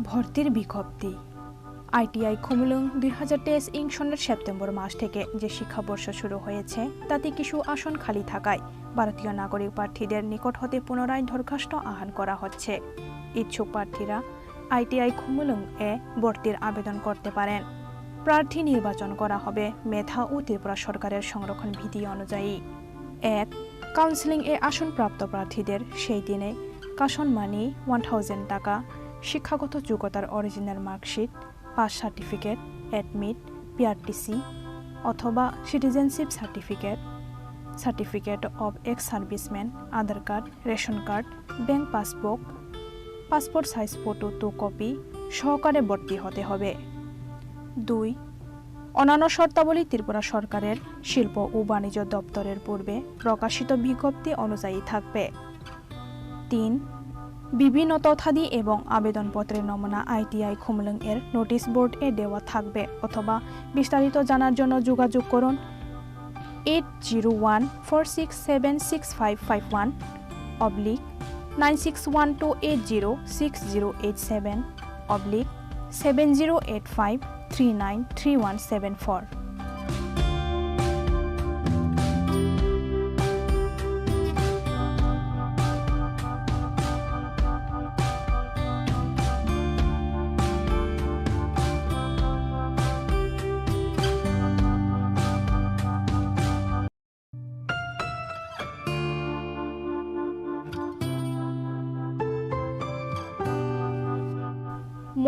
ভর্তির বিজ্ঞপ্তি। আইটিআই খুমুলুং 2023 ইং সনের সেপ্টেম্বর মাস থেকে যে শিক্ষাবর্ষ শুরু হয়েছে তাতে কিছু আসন খালি থাকায় ভারতীয় নাগরিক প্রার্থীদের নিকট হতে পুনরায় দরখাস্ত আহ্বান করা হচ্ছে। ইচ্ছুক প্রার্থীরা আইটিআই খুমুলুং এ ভর্তির আবেদন করতে পারেন। প্রার্থী নির্বাচন করা হবে মেধা ও ত্রিপুরা সরকারের সংরক্ষণ বিধি অনুযায়ী। 1. কাউন্সিলিং এ আসনপ্রাপ্ত প্রার্থীদের সেই দিনে কাশন মানি 1000 টাকা, শিক্ষাগত যোগ্যতার original marksheet, pass certificate, admit, PRTC অথবা citizenship certificate, certificate of ex serviceman, Aadhaar card, ration card, bank passbook, passport size photo 2 copy সহকারে ভর্তি হতে হবে। 2. অন্যান্য শর্তাবলী ত্রিপুরা সরকারের শিল্প ও বাণিজ্য দপ্তরের পূর্বে প্রকাশিত বিজ্ঞপ্তি অনুযায়ী থাকবে। 3. বিভিন্ন তথ্যাদি এবং আবেদনপত্রের নমুনা আইটিআই খুমুলুং এর নোটিশ বোর্ড এ দেওয়া থাকবে অথবা বিস্তারিত জানার জন্য যোগাযোগ করুন 8014676551 অবলিক 9612806087 অবলিক 7085393174।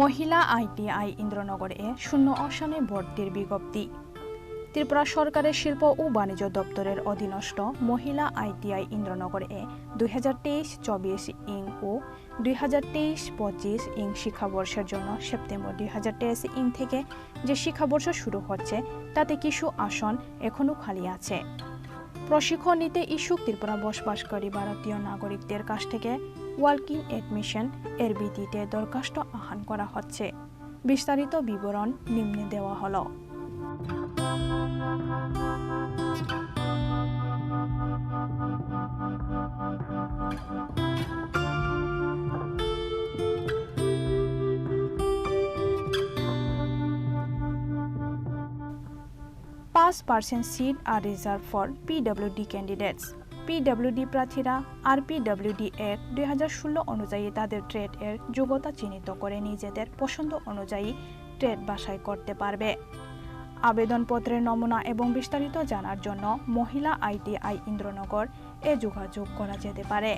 মহিলা আইটিআই ইন্দ্রনগর এ 0 আসনে ভর্তির বিজ্ঞপ্তি। ত্রিপুরা সরকারের শিল্প ও বাণিজ্য দপ্তরের অধীনস্থ মহিলা আইটিআই ইন্দ্রনগর এ 2023-24 ইং ও 2023-25 ইং শিক্ষাবর্ষের জন্য সেপ্টেম্বর 2023 ইং থেকে যে শিক্ষাবর্ষ শুরু হচ্ছে তাতে কিছু আসন এখনও খালি আছে। প্রশিক্ষণ নিতে ইচ্ছুক ত্রিপুরা বসবাসকারী ভারতীয় নাগরিকদের কাছ থেকে ওয়ার্কিং এডমিশন এর ভিত্তিতে দরখাস্ত আহ্বান করা হচ্ছে। বিস্তারিত বিবরণ নিম্নে দেওয়া হলো। % seats are reserved for PWD candidates. PWD প্রার্থীরা RPWD Act 2016 অনুযায়ী তাদের ট্রেড এর যোগ্যতা চিহ্নিত করে নিজেদের পছন্দ অনুযায়ী ট্রেড বাছাই করতে পারবে। আবেদনপত্রের নমুনা এবং বিস্তারিত জানার জন্য মহিলা আইটিআই ইন্দ্রনগর এ যোগাযোগ করা যেতে পারে।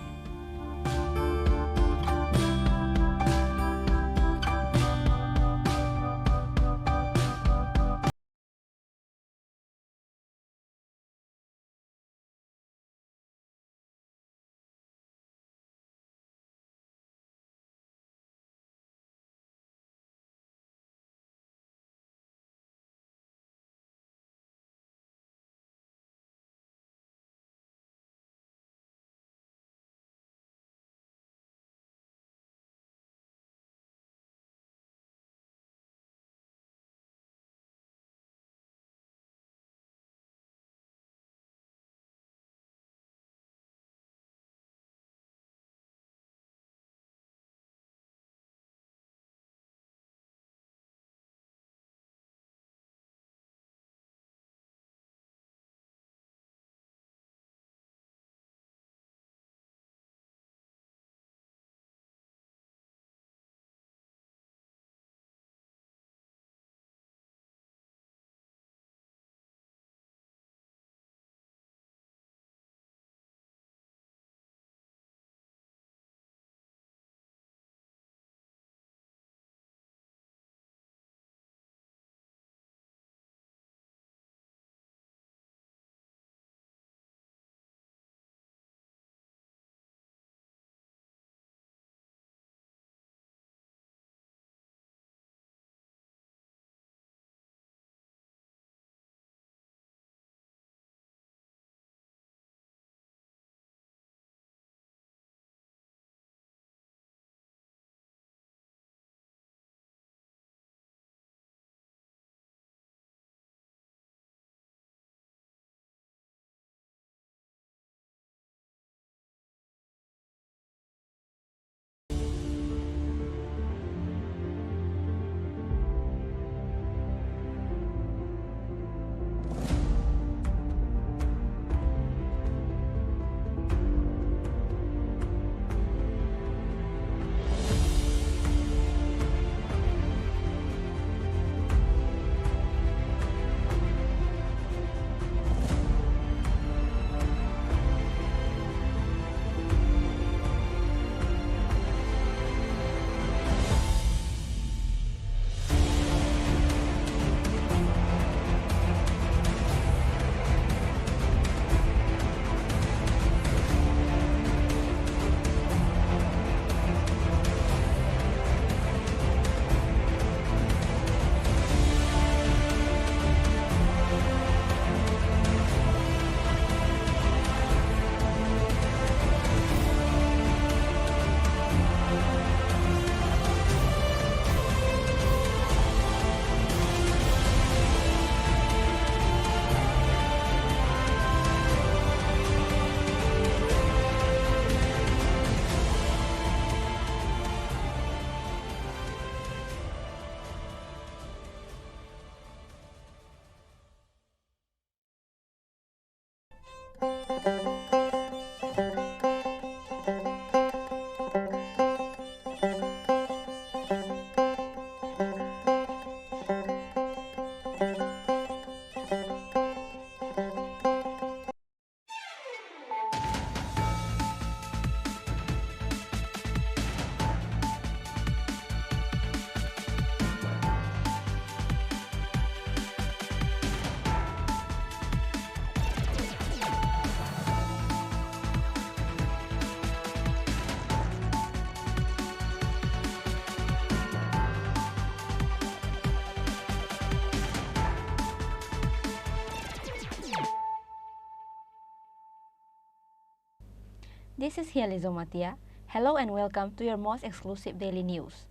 This is Hializo Matia. Hello and welcome to your most exclusive daily news.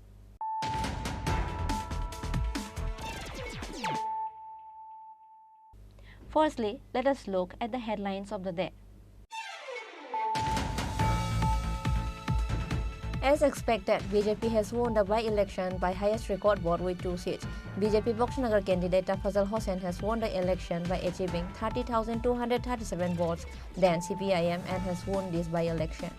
Firstly, let us look at the headlines of the day. As expected, BJP has won the by-election by highest record vote with 2 seats. BJP Boxnagar candidate Tafazal Hossain has won the election by achieving 30,237 votes than CPIM and has won this by-election.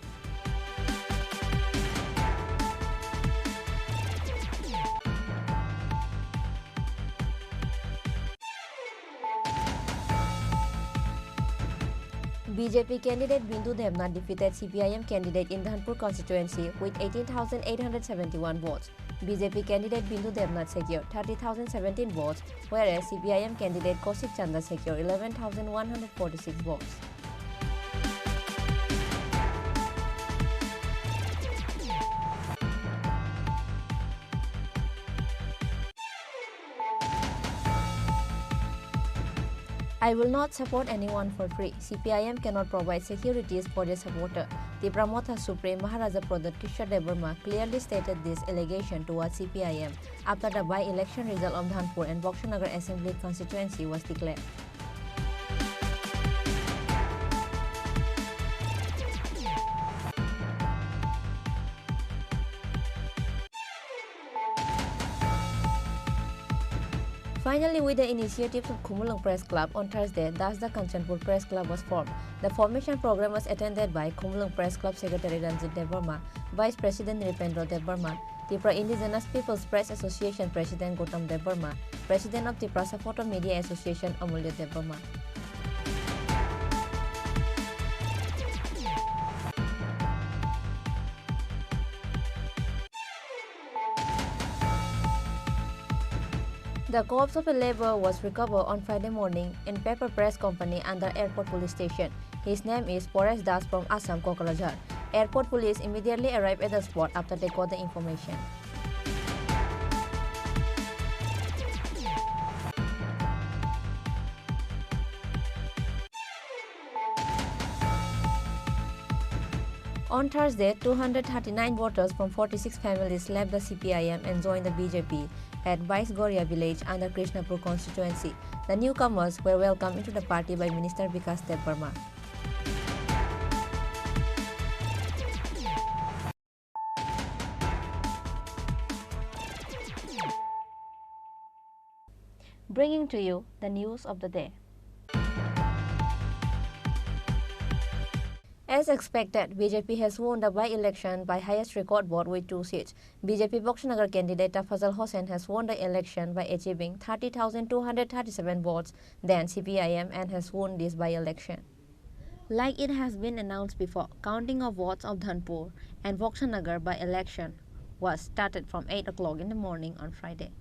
BJP candidate Bindu Devnath defeated CPIM candidate in Dhanpur constituency with 18,871 votes. BJP candidate Bindu Devnath secured 30,017 votes, whereas CPIM candidate Kaushik Chanda secured 11,146 votes. I will not support anyone for free. CPIM cannot provide securities for their supporter. The Pramotha Supreme Maharaja Pradhat Kishore Devarma clearly stated this allegation towards CPIM after the by-election result of Dhanpur and Boxnagar Assembly constituency was declared. Finally, with the initiatives of Khumulung Press Club on Thursday, thus the Kanchanpur Press Club was formed. The formation program was attended by Khumulung Press Club Secretary Ranjit Devarma, Vice President Nripendra Devarma, Tripura Indigenous People's Press Association President Gautam Devarma, President of Tripura Photo Media Association Amulya Devarma. The corpse of a laborer was recovered on Friday morning in paper press company under Airport Police Station. His name is Paresh Das from Assam, Kokrajhar. Airport police immediately arrived at the spot after they got the information. On Thursday, 239 voters from 46 families left the CPIM and joined the BJP at Baisgoria village under Krishnapur constituency. The newcomers were welcomed into the party by Minister Vikas Devarma. Bringing to you the news of the day. As expected, BJP has won the by-election by highest record vote with 2 seats. BJP Boxnagar candidate Tafazal Hossain has won the election by achieving 30,237 votes than CPIM and has won this by-election. Like it has been announced before, counting of votes of Dhanpur and Boxnagar by-election was started from 8 o'clock in the morning on Friday.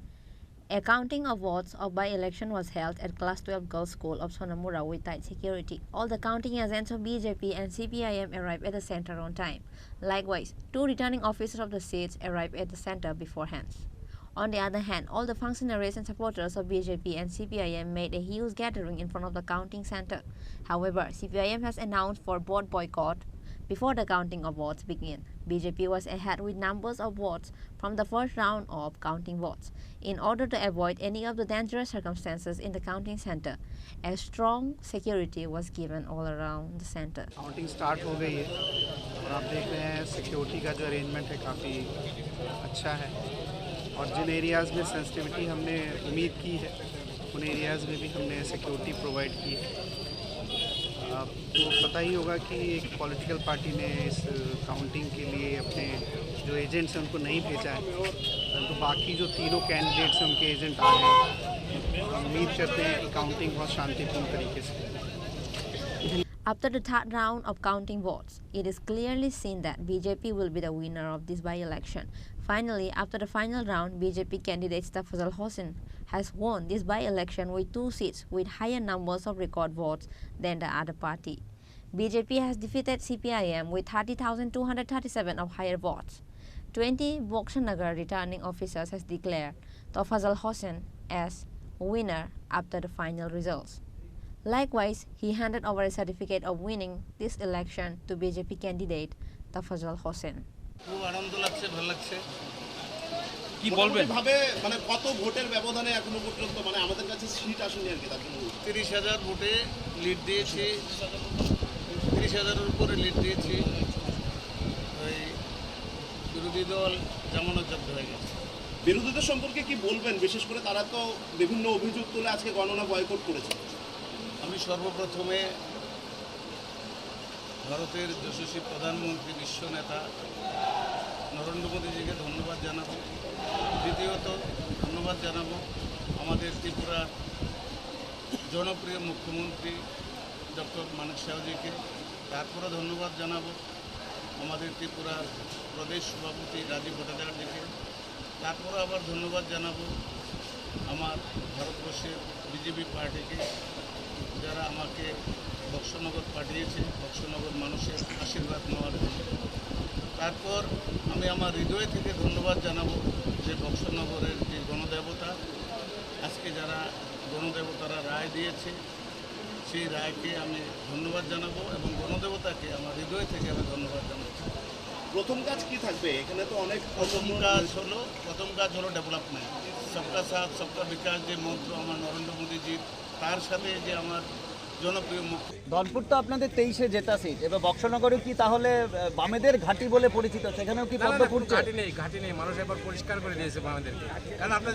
A counting of votes of by-election was held at Class 12 Girls' School of Sonamura with tight security. All the counting agents of BJP and CPIM arrived at the center on time. Likewise, 2 returning officers of the seats arrived at the center beforehand. On the other hand, all the functionaries and supporters of BJP and CPIM made a huge gathering in front of the counting center. However, CPIM has announced for vote boycott before the counting of votes began. BJP was ahead with numbers of votes from the first round of counting votes. In order to avoid any of the dangerous circumstances in the counting center, a strong security was given all around the center. Counting start हो गई है और आप देख रहे हैं security का जो अरेंजमेंट है काफ़ी अच्छा है और जिन एरियाज़ में सेंसिटिविटी हमने उम्मीद की है उन एरियाज़ में भी हमने सिक्योरिटी प्रोवाइड की है। आपको पता ही होगा कि एक पॉलिटिकल पार्टी ने इस काउंटिंग के लिए अपने जो एजेंट्स हैं उनको नहीं भेजा है, परंतु बाकी जो तीनों कैंडिडेट्स हैं उनके एजेंट आ गए हैं। हम उम्मीद करते हैं कि काउंटिंग बहुत शांतिपूर्ण तरीके से। After the third round of counting votes, it is clearly seen that BJP will be the winner of this by-election. Finally, after the final round, BJP candidate Tafazal Hossain has won this by-election with 2 seats with higher numbers of record votes than the other party. BJP has defeated CPIM with 30,237 of higher votes. 20 Boxnagar returning officers has declared Tafazal Hossain as winner after the final results. Likewise, he handed over a certificate of winning this election to BJP candidate Tafazal Hossain. খুব আনন্দ লাগছে, ভালো লাগছে। কি বলবেন ভাবে মানে কত ভোটের ব্যবধানে এখনো পর্যন্ত মানে আমাদের কাছে সিট আসেনি আর কি, তার জন্য 30,000 ভোটে লিড দিয়েছি, 30,000-এর উপরে লিড দিয়েছি। ওই বিরোধী দল জামানত হয়ে গেছে। বিরোধীদের সম্পর্কে কি বলবেন? বিশেষ করে তারা তো বিভিন্ন অভিযোগ তুলে আজকে গণনা বয়কট করেছে। আমি সর্বপ্রথমে ভারতের যশস্বী প্রধানমন্ত্রী, বিশ্ব নেতা নরেন্দ্র মোদীজিকে ধন্যবাদ জানাবো। দ্বিতীয়ত ধন্যবাদ জানাবো আমাদের ত্রিপুরা জনপ্রিয় মুখ্যমন্ত্রী ডক্টর মানিক সাহাজিকে। তারপরে ধন্যবাদ জানাবো আমাদের ত্রিপুরার প্রদেশ সভাপতি রাজীব ভট্টাচার্যকে। তারপরে আবার ধন্যবাদ জানাবো আমার ভারতবর্ষের বিজেপি পার্টিকে, যারা আমাকে বক্সনগর পাঠিয়েছে, বক্সনগর মানুষের আশীর্বাদ নেওয়ার জন্য। তারপর আমি আমার হৃদয় থেকে ধন্যবাদ জানাবো যে বক্সনগরের যে গণদেবতা, আজকে যারা গণদেবতারা রায় দিয়েছে, সেই রায়কে আমি ধন্যবাদ জানাবো এবং গণদেবতাকে আমার হৃদয় থেকে আমি ধন্যবাদ জানাচ্ছি। প্রথম কাজ কি থাকবে এখানে? তো অনেক প্রথম কাজ হলো ডেভেলপমেন্ট, সবকা সাথ সবকা বিকাশ যে মন্ত্র আমার নরেন্দ্র মোদীজির, তার সাথে যে আমার জনপ্রিয় মুখ্য। ধনপুর তো আপনাদের 23-এ জেতা সিট, এবার বক্সনগরে কি তাহলে বামেদের ঘাঁটি বলে পরিচিত, সেখানেও কি পদ্ম ফুটছে? ঘাটি নেই, মানুষ এবার পরিষ্কার করে দিয়েছে বামেদেরকে। কারণ আপনি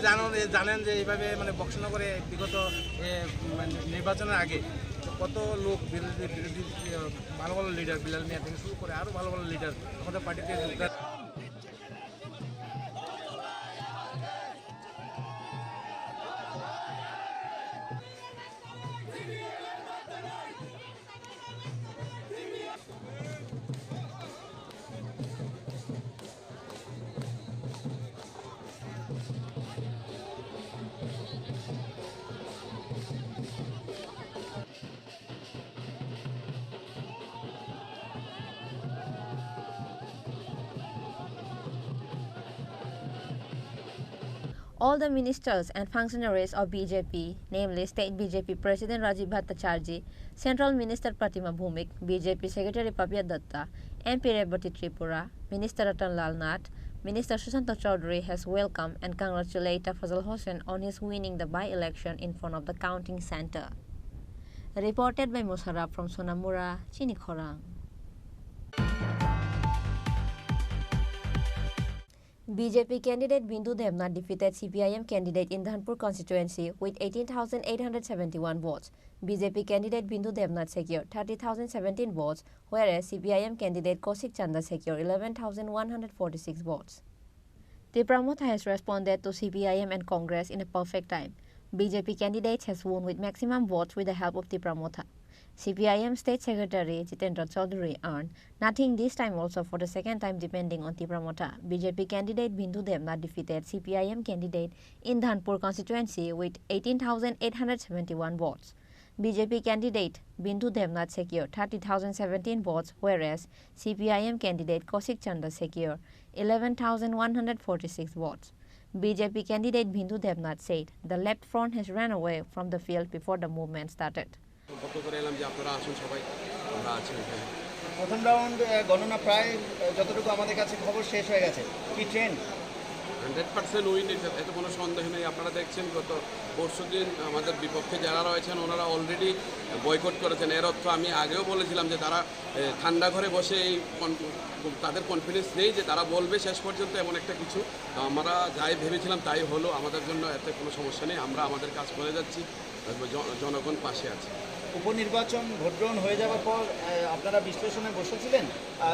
জানেন যে এইভাবে মানে বক্সনগরে বিগত নির্বাচনের আগে কত লোক বিরোধী ভালো ভালো লিডার, বিলাল মিয়া থেকে শুরু করে আরও ভালো ভালো লিডার আমাদের পার্টিতে যোগদান। All the ministers and functionaries of BJP, namely State BJP President Rajiv Bhattacharjee, Central Minister Pratima Bhumik, BJP Secretary Papya Datta, MP Rebati Tripura, Minister Ratan Lal Nath, Minister Sushanta Chaudhary has welcomed and congratulated Tafazal Hossain on his winning the by-election in front of the counting center. Reported by Musharraf from Sonamura, Chini Khorang. BJP candidate Bindu Devnath defeated CPIM candidate in Dhanpur constituency with 18,871 votes. BJP candidate Bindu Devnath secured 30,017 votes, whereas CPIM candidate Kaushik Chanda secured 11,146 votes. Tripura has responded to CPIM and Congress in a perfect time. BJP candidate has won with maximum votes with the help of Tripura. CPIM State Secretary Jitendra Chaudhary earned nothing this time also for the second time depending on Tripura. BJP candidate Bindu Devnath defeated CPIM candidate in Dhanpur constituency with 18,871 votes. BJP candidate Bindu Devnath secured 30,017 votes, whereas CPIM candidate Kaushik Chanda secured 11,146 votes. BJP candidate Bindu Devnath said the left front has run away from the field before the movement started. প্রথম round গণনা প্রায় যতটুকু আমাদের কাছে খবর শেষ হয়ে গেছে, কি ট্রেন্ড? 100% উইন, এতে কোনো সন্দেহ নেই। আপনারা দেখছেন গত পরশুদিন আমাদের বিপক্ষে যারা রয়েছেন ওনারা অলরেডি বয়কট করেছেন। এর অর্থ আমি আগেও বলেছিলাম যে তারা ঠান্ডা ঘরে বসে এই তাদের কনফিডেন্স নেই যে তারা বলবে শেষ পর্যন্ত এমন একটা কিছু। আমরা যাই ভেবেছিলাম তাই হলো, আমাদের জন্য এতে কোনো সমস্যা নেই, আমরা আমাদের কাজ করে যাচ্ছি, জনগণ পাশে আছে। উপনির্বাচন ভোট গ্রহণ হয়ে যাওয়ার পর আপনারা বিশ্লেষণে বসেছিলেন,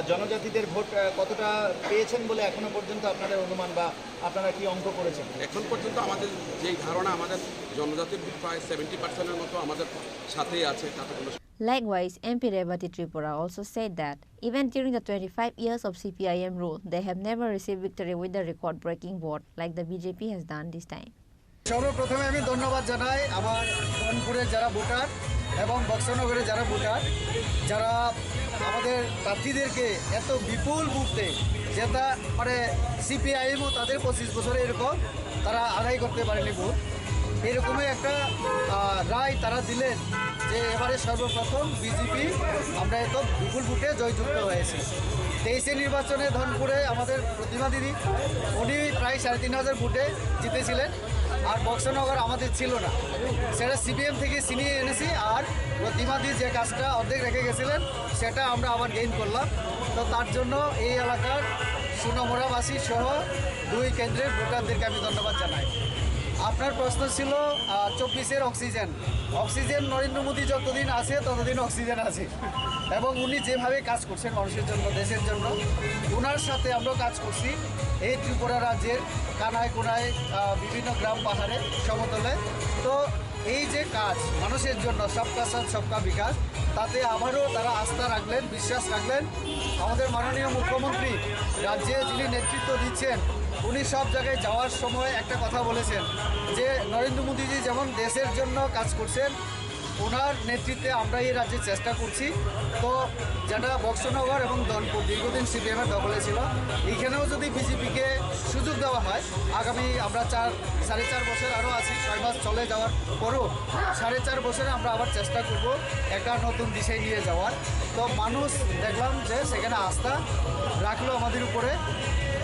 জনজাতিদের ভোট কতটা পেয়েছেন বলে এখনো পর্যন্ত আপনাদের অনুমান বা আপনারা কি অঙ্ক করেছেন? এখন পর্যন্ত আমাদের যেই ধারণা, আমাদের জনজাতির প্রায় 70%-এর মতো আমাদের সাথেই আছে, তাতে কোনো। Likewise, MP Rebati Tripura also said that even during the 25 years of CPIM rule, they have never received victory with the record-breaking vote like the BJP has done this time. সর্বপ্রথমে আমি ধন্যবাদ জানাই আমার ধনপুরের যারা ভোটার এবং বক্সনগরের যারা voter, যারা আমাদের প্রার্থীদেরকে এত বিপুল ভোটে যেটা মানে সিপিআইএমও তাদের 25 বছরে এরকম তারা আদায় করতে পারেনি ভোট। এরকমই একটা রায় তারা দিলেন যে এবারে সর্বপ্রথম বিজেপি আমরা এত বিপুল ভোটে জয়যুক্ত হয়েছি। 23 নির্বাচনে ধনপুরে আমাদের প্রতিমা দিদি উনি প্রায় 3,500 ভোটে জিতেছিলেন, আর বক্সনগর আমাদের ছিল না, সেটা সিপিএম থেকে ছিনিয়ে এনেছি। আর প্রতিমা দি যে কাজটা অর্ধেক রেখে গেছিলেন সেটা আমরা আবার গেইন করলাম। তো তার জন্য এই এলাকার সুনমরাবাসী সহ 2 কেন্দ্রের ভোটারদেরকে আমি ধন্যবাদ জানাই। আপনার প্রশ্ন ছিল 24-এর অক্সিজেন নরেন্দ্র মোদী যতদিন আছে ততদিন অক্সিজেন আছে, এবং উনি যেভাবে কাজ করছেন মানুষের জন্য, দেশের জন্য, ওনার সাথে আমরা কাজ করছি এই ত্রিপুরা রাজ্যের কানায় কোনায়, বিভিন্ন গ্রাম পাহাড়ে, সমতলে। তো এই যে কাজ মানুষের জন্য সবকা সাথ সবকা বিকাশ, তাতে আবারও তারা আস্থা রাখলেন, বিশ্বাস রাখলেন। আমাদের মাননীয় মুখ্যমন্ত্রী রাজ্যে যিনি নেতৃত্ব দিচ্ছেন উনি সব জায়গায় যাওয়ার সময় একটা কথা বলেছেন যে নরেন্দ্র মোদীজি যেমন দেশের জন্য কাজ করছেন, ওনার নেতৃত্বে আমরা এই রাজ্যে চেষ্টা করছি। তো যেটা বক্সনগর এবং ধনপুর দীর্ঘদিন সিপিএমের দখলে ছিল, এইখানেও যদি বিজেপিকে সুযোগ দেওয়া হয়, আগামী আমরা 4.5 বছর আরও আছি, 6 মাস চলে যাওয়ার পরও 4.5 বছরে আমরা আবার চেষ্টা করব একটা নতুন দিশায় নিয়ে যাওয়ার। তো মানুষ দেখলাম যে সেখানে আস্থা রাখলো আমাদের উপরে।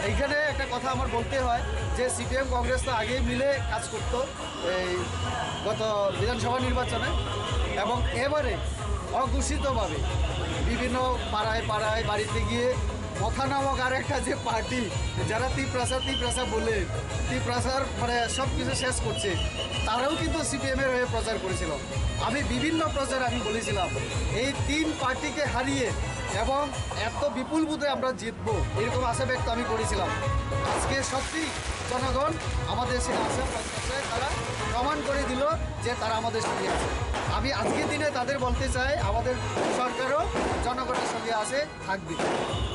এইখানে একটা কথা আমার বলতে হয় যে সিপিএম কংগ্রেস তো আগেই মিলে কাজ করতো এই গত বিধানসভা নির্বাচনে, এবং এবারে অঘোষিতভাবে বিভিন্ন পাড়ায় পাড়ায় বাড়িতে গিয়ে মথা নামক আর একটা যে পার্টি যারা তীব্রাসা বলে তীব্রাসার মানে সব কিছু শেষ করছে, তারাও কিন্তু সিপিএমের হয়ে প্রচার করেছিল। আমি বিভিন্ন প্রচার আমি বলেছিলাম এই 3 পার্টিকে হারিয়ে এবং এত বিপুল বুথে আমরা জিতবো, এরকম আশা ব্যক্ত আমি করেছিলাম। আজকে সত্যি জনগণ আমাদের সেই আশা প্রত্যাশায় তারা প্রমাণ করে দিল যে তারা আমাদের সঙ্গে আছে। আমি আজকের দিনে তাদের বলতে চাই আমাদের সরকারও জনগণের সঙ্গে আছে, থাকবে।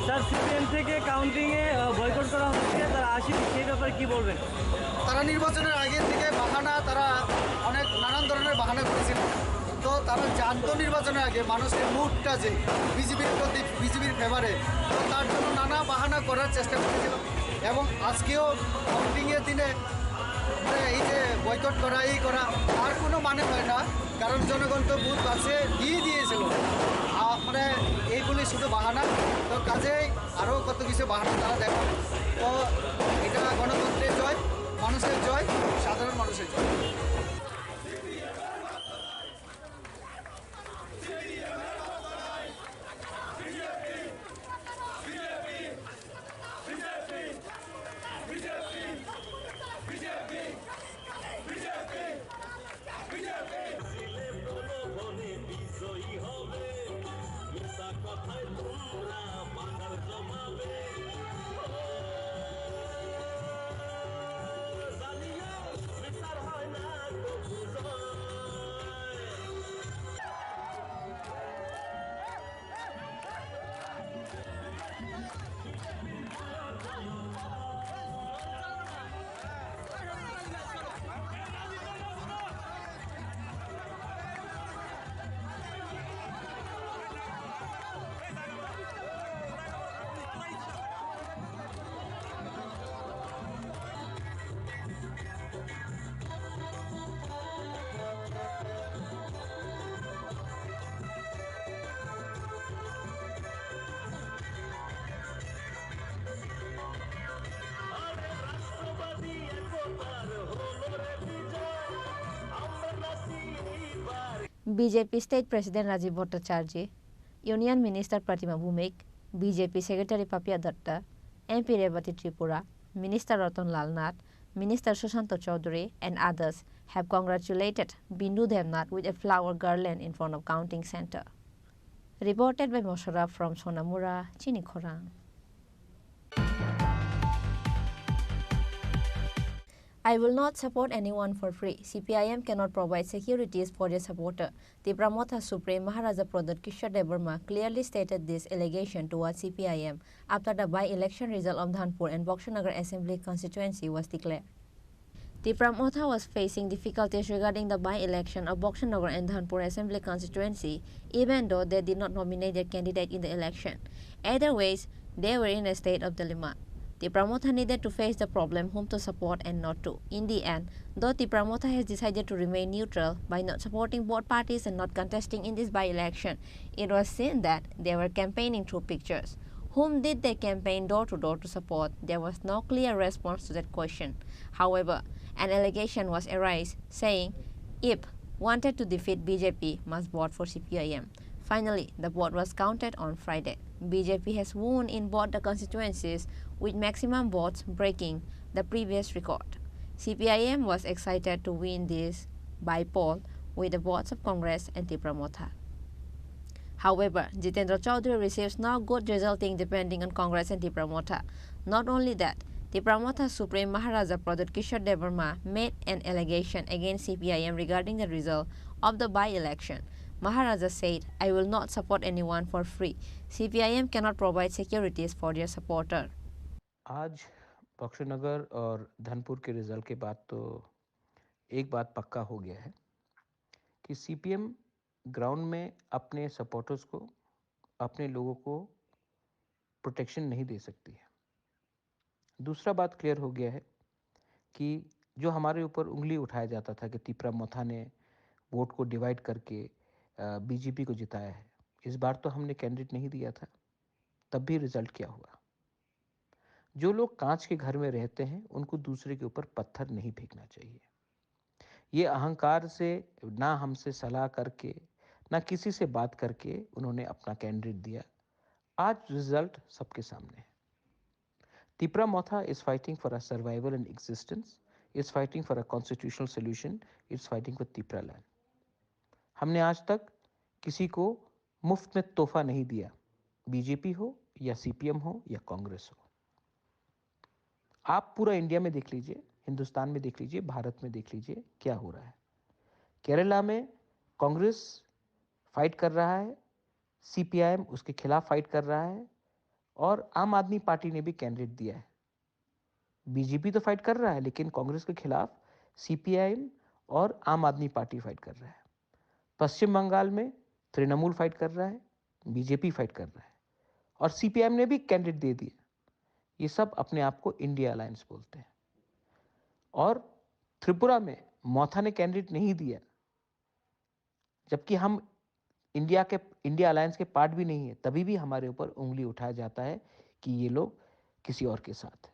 স্যার, সিপিএম থেকে কাউন্টিংয়ে বয়কট করা হচ্ছে, তারা আসেনি, সেই ব্যাপারে কী বলবেন? তারা নির্বাচনের আগে থেকে বাহানা, তারা অনেক নানান ধরনের বাহানা করেছিল। তো তারা জানতো নির্বাচনের আগে মানুষের মুডটা যে বিজেপির প্রতি, বিজেপির ফেভারে, তো তার জন্য নানা বাহানা করার চেষ্টা করেছিল। এবং আজকেও কাউন্টিংয়ের দিনে এই যে বয়কট করা, এই করা, তার কোনো মানে হয় না, কারণ জনগণ তো বুথ বাক্সে দিয়ে দিয়েছিল। মানে এইগুলি শুধু বাহানা। তো কাজেই আরও কত কিছু বাহানা তারা দেখাবে। তো এটা গণতন্ত্রের জয়, মানুষের জয়, সাধারণ মানুষের জয়। BJP State President Rajiv Bhattacharya, Union Minister Pratima Bhumik, BJP Secretary Papia Datta, MP Revati Tripura, Minister Ratan Lal Nath, Minister Sushanto Chaudhary and others have congratulated Bindu Devnath with a flower garland in front of counting center. Reported by Mosharaf from Sonamura, Chini Khorang. I will not support anyone for free. CPIM cannot provide securities for their supporter. The Pramotha Supreme Maharaja Pradhat Kishore Devarma clearly stated this allegation towards CPIM after the by-election result of Dhanpur and Bokshanagar Assembly constituency was declared. The Pramotha was facing difficulties regarding the by-election of Bokshanagar and Dhanpur Assembly constituency, even though they did not nominate their candidate in the election. Either ways, they were in a state of dilemma. Tripura Motha needed to face the problem whom to support and not to. In the end, though Tripura Motha has decided to remain neutral by not supporting both parties and not contesting in this by-election, it was seen that they were campaigning through pictures. Whom did they campaign door-to-door to support? There was no clear response to that question. However, an allegation was erased, saying, if wanted to defeat BJP, must vote for CPIM. Finally, the vote was counted on Friday. BJP has won in both the constituencies, with maximum votes breaking the previous record. CPIM was excited to win this by poll with the votes of Congress and Tripura Motha. However, Jitendra Chaudhary receives no good resulting depending on Congress and Tripura Motha. Not only that, Tripura Motha Supreme Maharaja Pradut Kishore Devarma made an allegation against CPIM regarding the result of the by-election. Maharaja said, I will not support anyone for free. CPIM cannot provide securities for their supporter. आज बक्सरनगर और धनपुर के result के बाद तो एक बात पक्का हो गया है कि सीपीएम ग्राउंड में अपने सपोर्टर्स को, अपने लोगों को प्रोटेक्शन नहीं दे सकती है। दूसरा बात क्लियर हो गया है कि जो हमारे ऊपर उंगली उठाया जाता था कि त्रिपुरा मोथा ने वोट को डिवाइड करके बीजेपी को जिताया है, इस बार तो हमने कैंडिडेट नहीं दिया था, तब भी रिजल्ट क्या हुआ। जो लोग कांच के घर में रहते हैं उनको दूसरे के ऊपर पत्थर नहीं फेंकना चाहिए। ये अहंकार से ना हमसे सलाह करके ना किसी से बात करके उन्होंने अपना कैंडिडेट दिया। आज रिजल्ट सबके सामने है। Tripura Motha is fighting for a survival and existence, is fighting for a constitutional solution, is fighting for Tripura land. हमने आज तक किसी को मुफ्त में तोहफा नहीं दिया, बीजेपी हो या सीपीएम हो या कांग्रेस हो। आप पूरा इंडिया में देख लीजिए, हिंदुस्तान में देख लीजिए, भारत में देख लीजिए क्या हो रहा है। केरला में कांग्रेस फाइट कर रहा है, सीपीआईएम उसके खिलाफ फाइट कर रहा है और आम आदमी पार्टी ने भी कैंडिडेट दिया है। बीजेपी तो फाइट कर रहा है लेकिन कांग्रेस के खिलाफ सीपीआईएम और आम आदमी पार्टी फाइट कर रहा है। पश्चिम बंगाल में तृणमूल फाइट कर रहा है, बीजेपी फाइट कर रहा है और सीपीआईएम ने भी कैंडिडेट दे दिया। ये सब अपने आप को इंडिया अलायंस बोलते हैं। और त्रिपुरा में मोथा ने कैंडिडेट नहीं दिया, जबकि हम इंडिया अलायंस के पार्ट भी नहीं है, तभी भी हमारे ऊपर उंगली उठाया जाता है कि ये लोग किसी और के साथ है।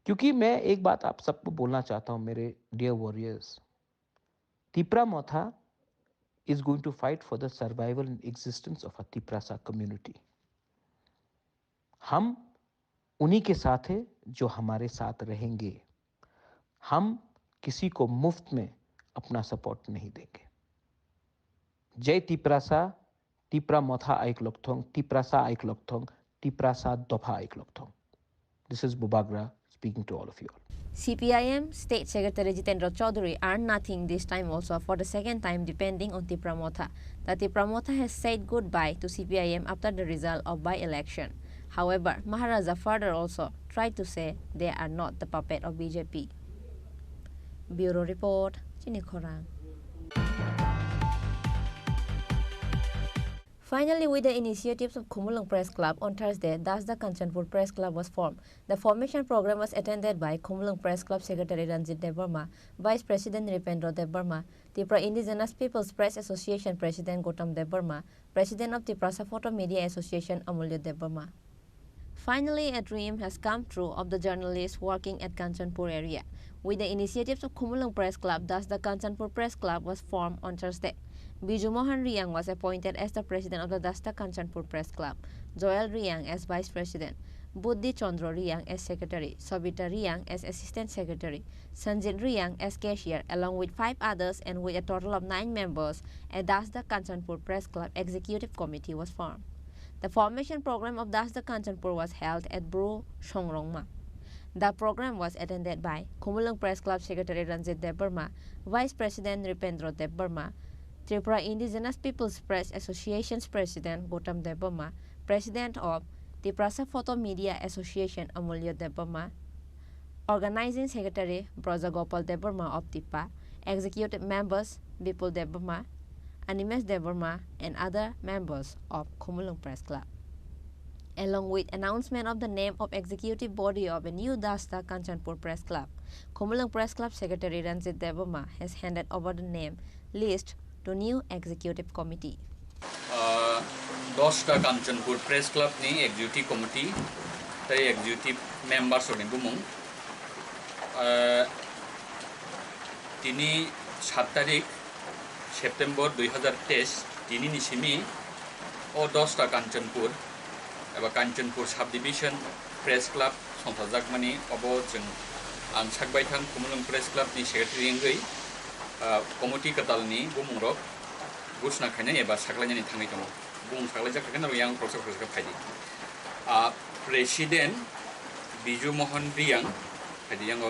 क्योंकि मैं एक बात आप सबको बोलना चाहता हूं मेरे dear warriors, Tripura Motha is going to fight for the survival and existence of a Tiprasa community. हम उन्हीं के साथ हैं जो हमारे साथ रहेंगे। हम किसी को मुफ्त में अपना सपोर्ट नहीं देंगे। जय त्रिपुरासा, त्रिपुरा मोथा आइक लोकथोंग, त्रिपुरासा आइक लोकथोंग, त्रिपुरासा दोफा आइक लोकथोंग। This is Bubagra speaking to all of you all. CPIM State Secretary Jitendra Chaudhary earned nothing this time also for the second time depending on Tripura Motha. The Tripura Motha has said goodbye to CPIM after the result of by-election. However, Maharaja further also tried to say they are not the puppet of BJP. Bureau Report, Chini Khorang. Finally, with the initiatives of Khumulung Press Club, on Thursday, Dasda Kanchanpur Press Club was formed. The formation program was attended by Khumulung Press Club Secretary Ranjit Devarma, Vice President Nripendra Devarma, Tripura Indigenous People's Press Association President Gautam Devarma, President of Tripura Photo Media Association Amulya Devarma. Finally, a dream has come true of the journalists working at Kanchanpur area. With the initiatives of Khumulung Press Club, thus the Kanchanpur Press Club was formed on Thursday. Biju Mohan Riang was appointed as the president of the Dasta Kanchanpur Press Club, Joel Riang as vice president, Buddhi Chandra Riang as secretary, Sobita Riang as assistant secretary, Sanjit Riang as cashier, along with 5 others, and with a total of 9 members, a Dasta Kanchanpur Press Club executive committee was formed. The formation program of Dasda Kanchanpur was held at Bru Songrongma. The program was attended by Khumulung Press Club Secretary Ranjit Devarma, Vice President Nripendra Devarma, Tripura Indigenous People's Press Association's President Gautam Devarma, President of Tripura Photo Media Association Amulya Devarma, Organizing Secretary Brajagopal Devarma of TIPA, Executive Members Bipul Devarma, Animesh Devarma, and other members of Khumulung Press Club. along with announcement of the name of executive body of a new Dasta Kanchanpur Press Club. Khumulang Press Club Secretary Ranjit Devama has handed over the name list to new executive committee. Dasta Kanchanpur Press Club ni executive committee tay executive members ni bumung tini 7 tarik September 2023 tini ni simi o Dasta Kanchanpur eba Kanchanpur Subdivision Press Club sonthajak mani obo jeng ang sakbai thang Khumulang Press Club ni secretary ngai committee katalni bumungrok gusna khaina eba saklaini thangai dong bung saklajak kana yang proses phaidi president Biju Mohan Riyang phaidi yang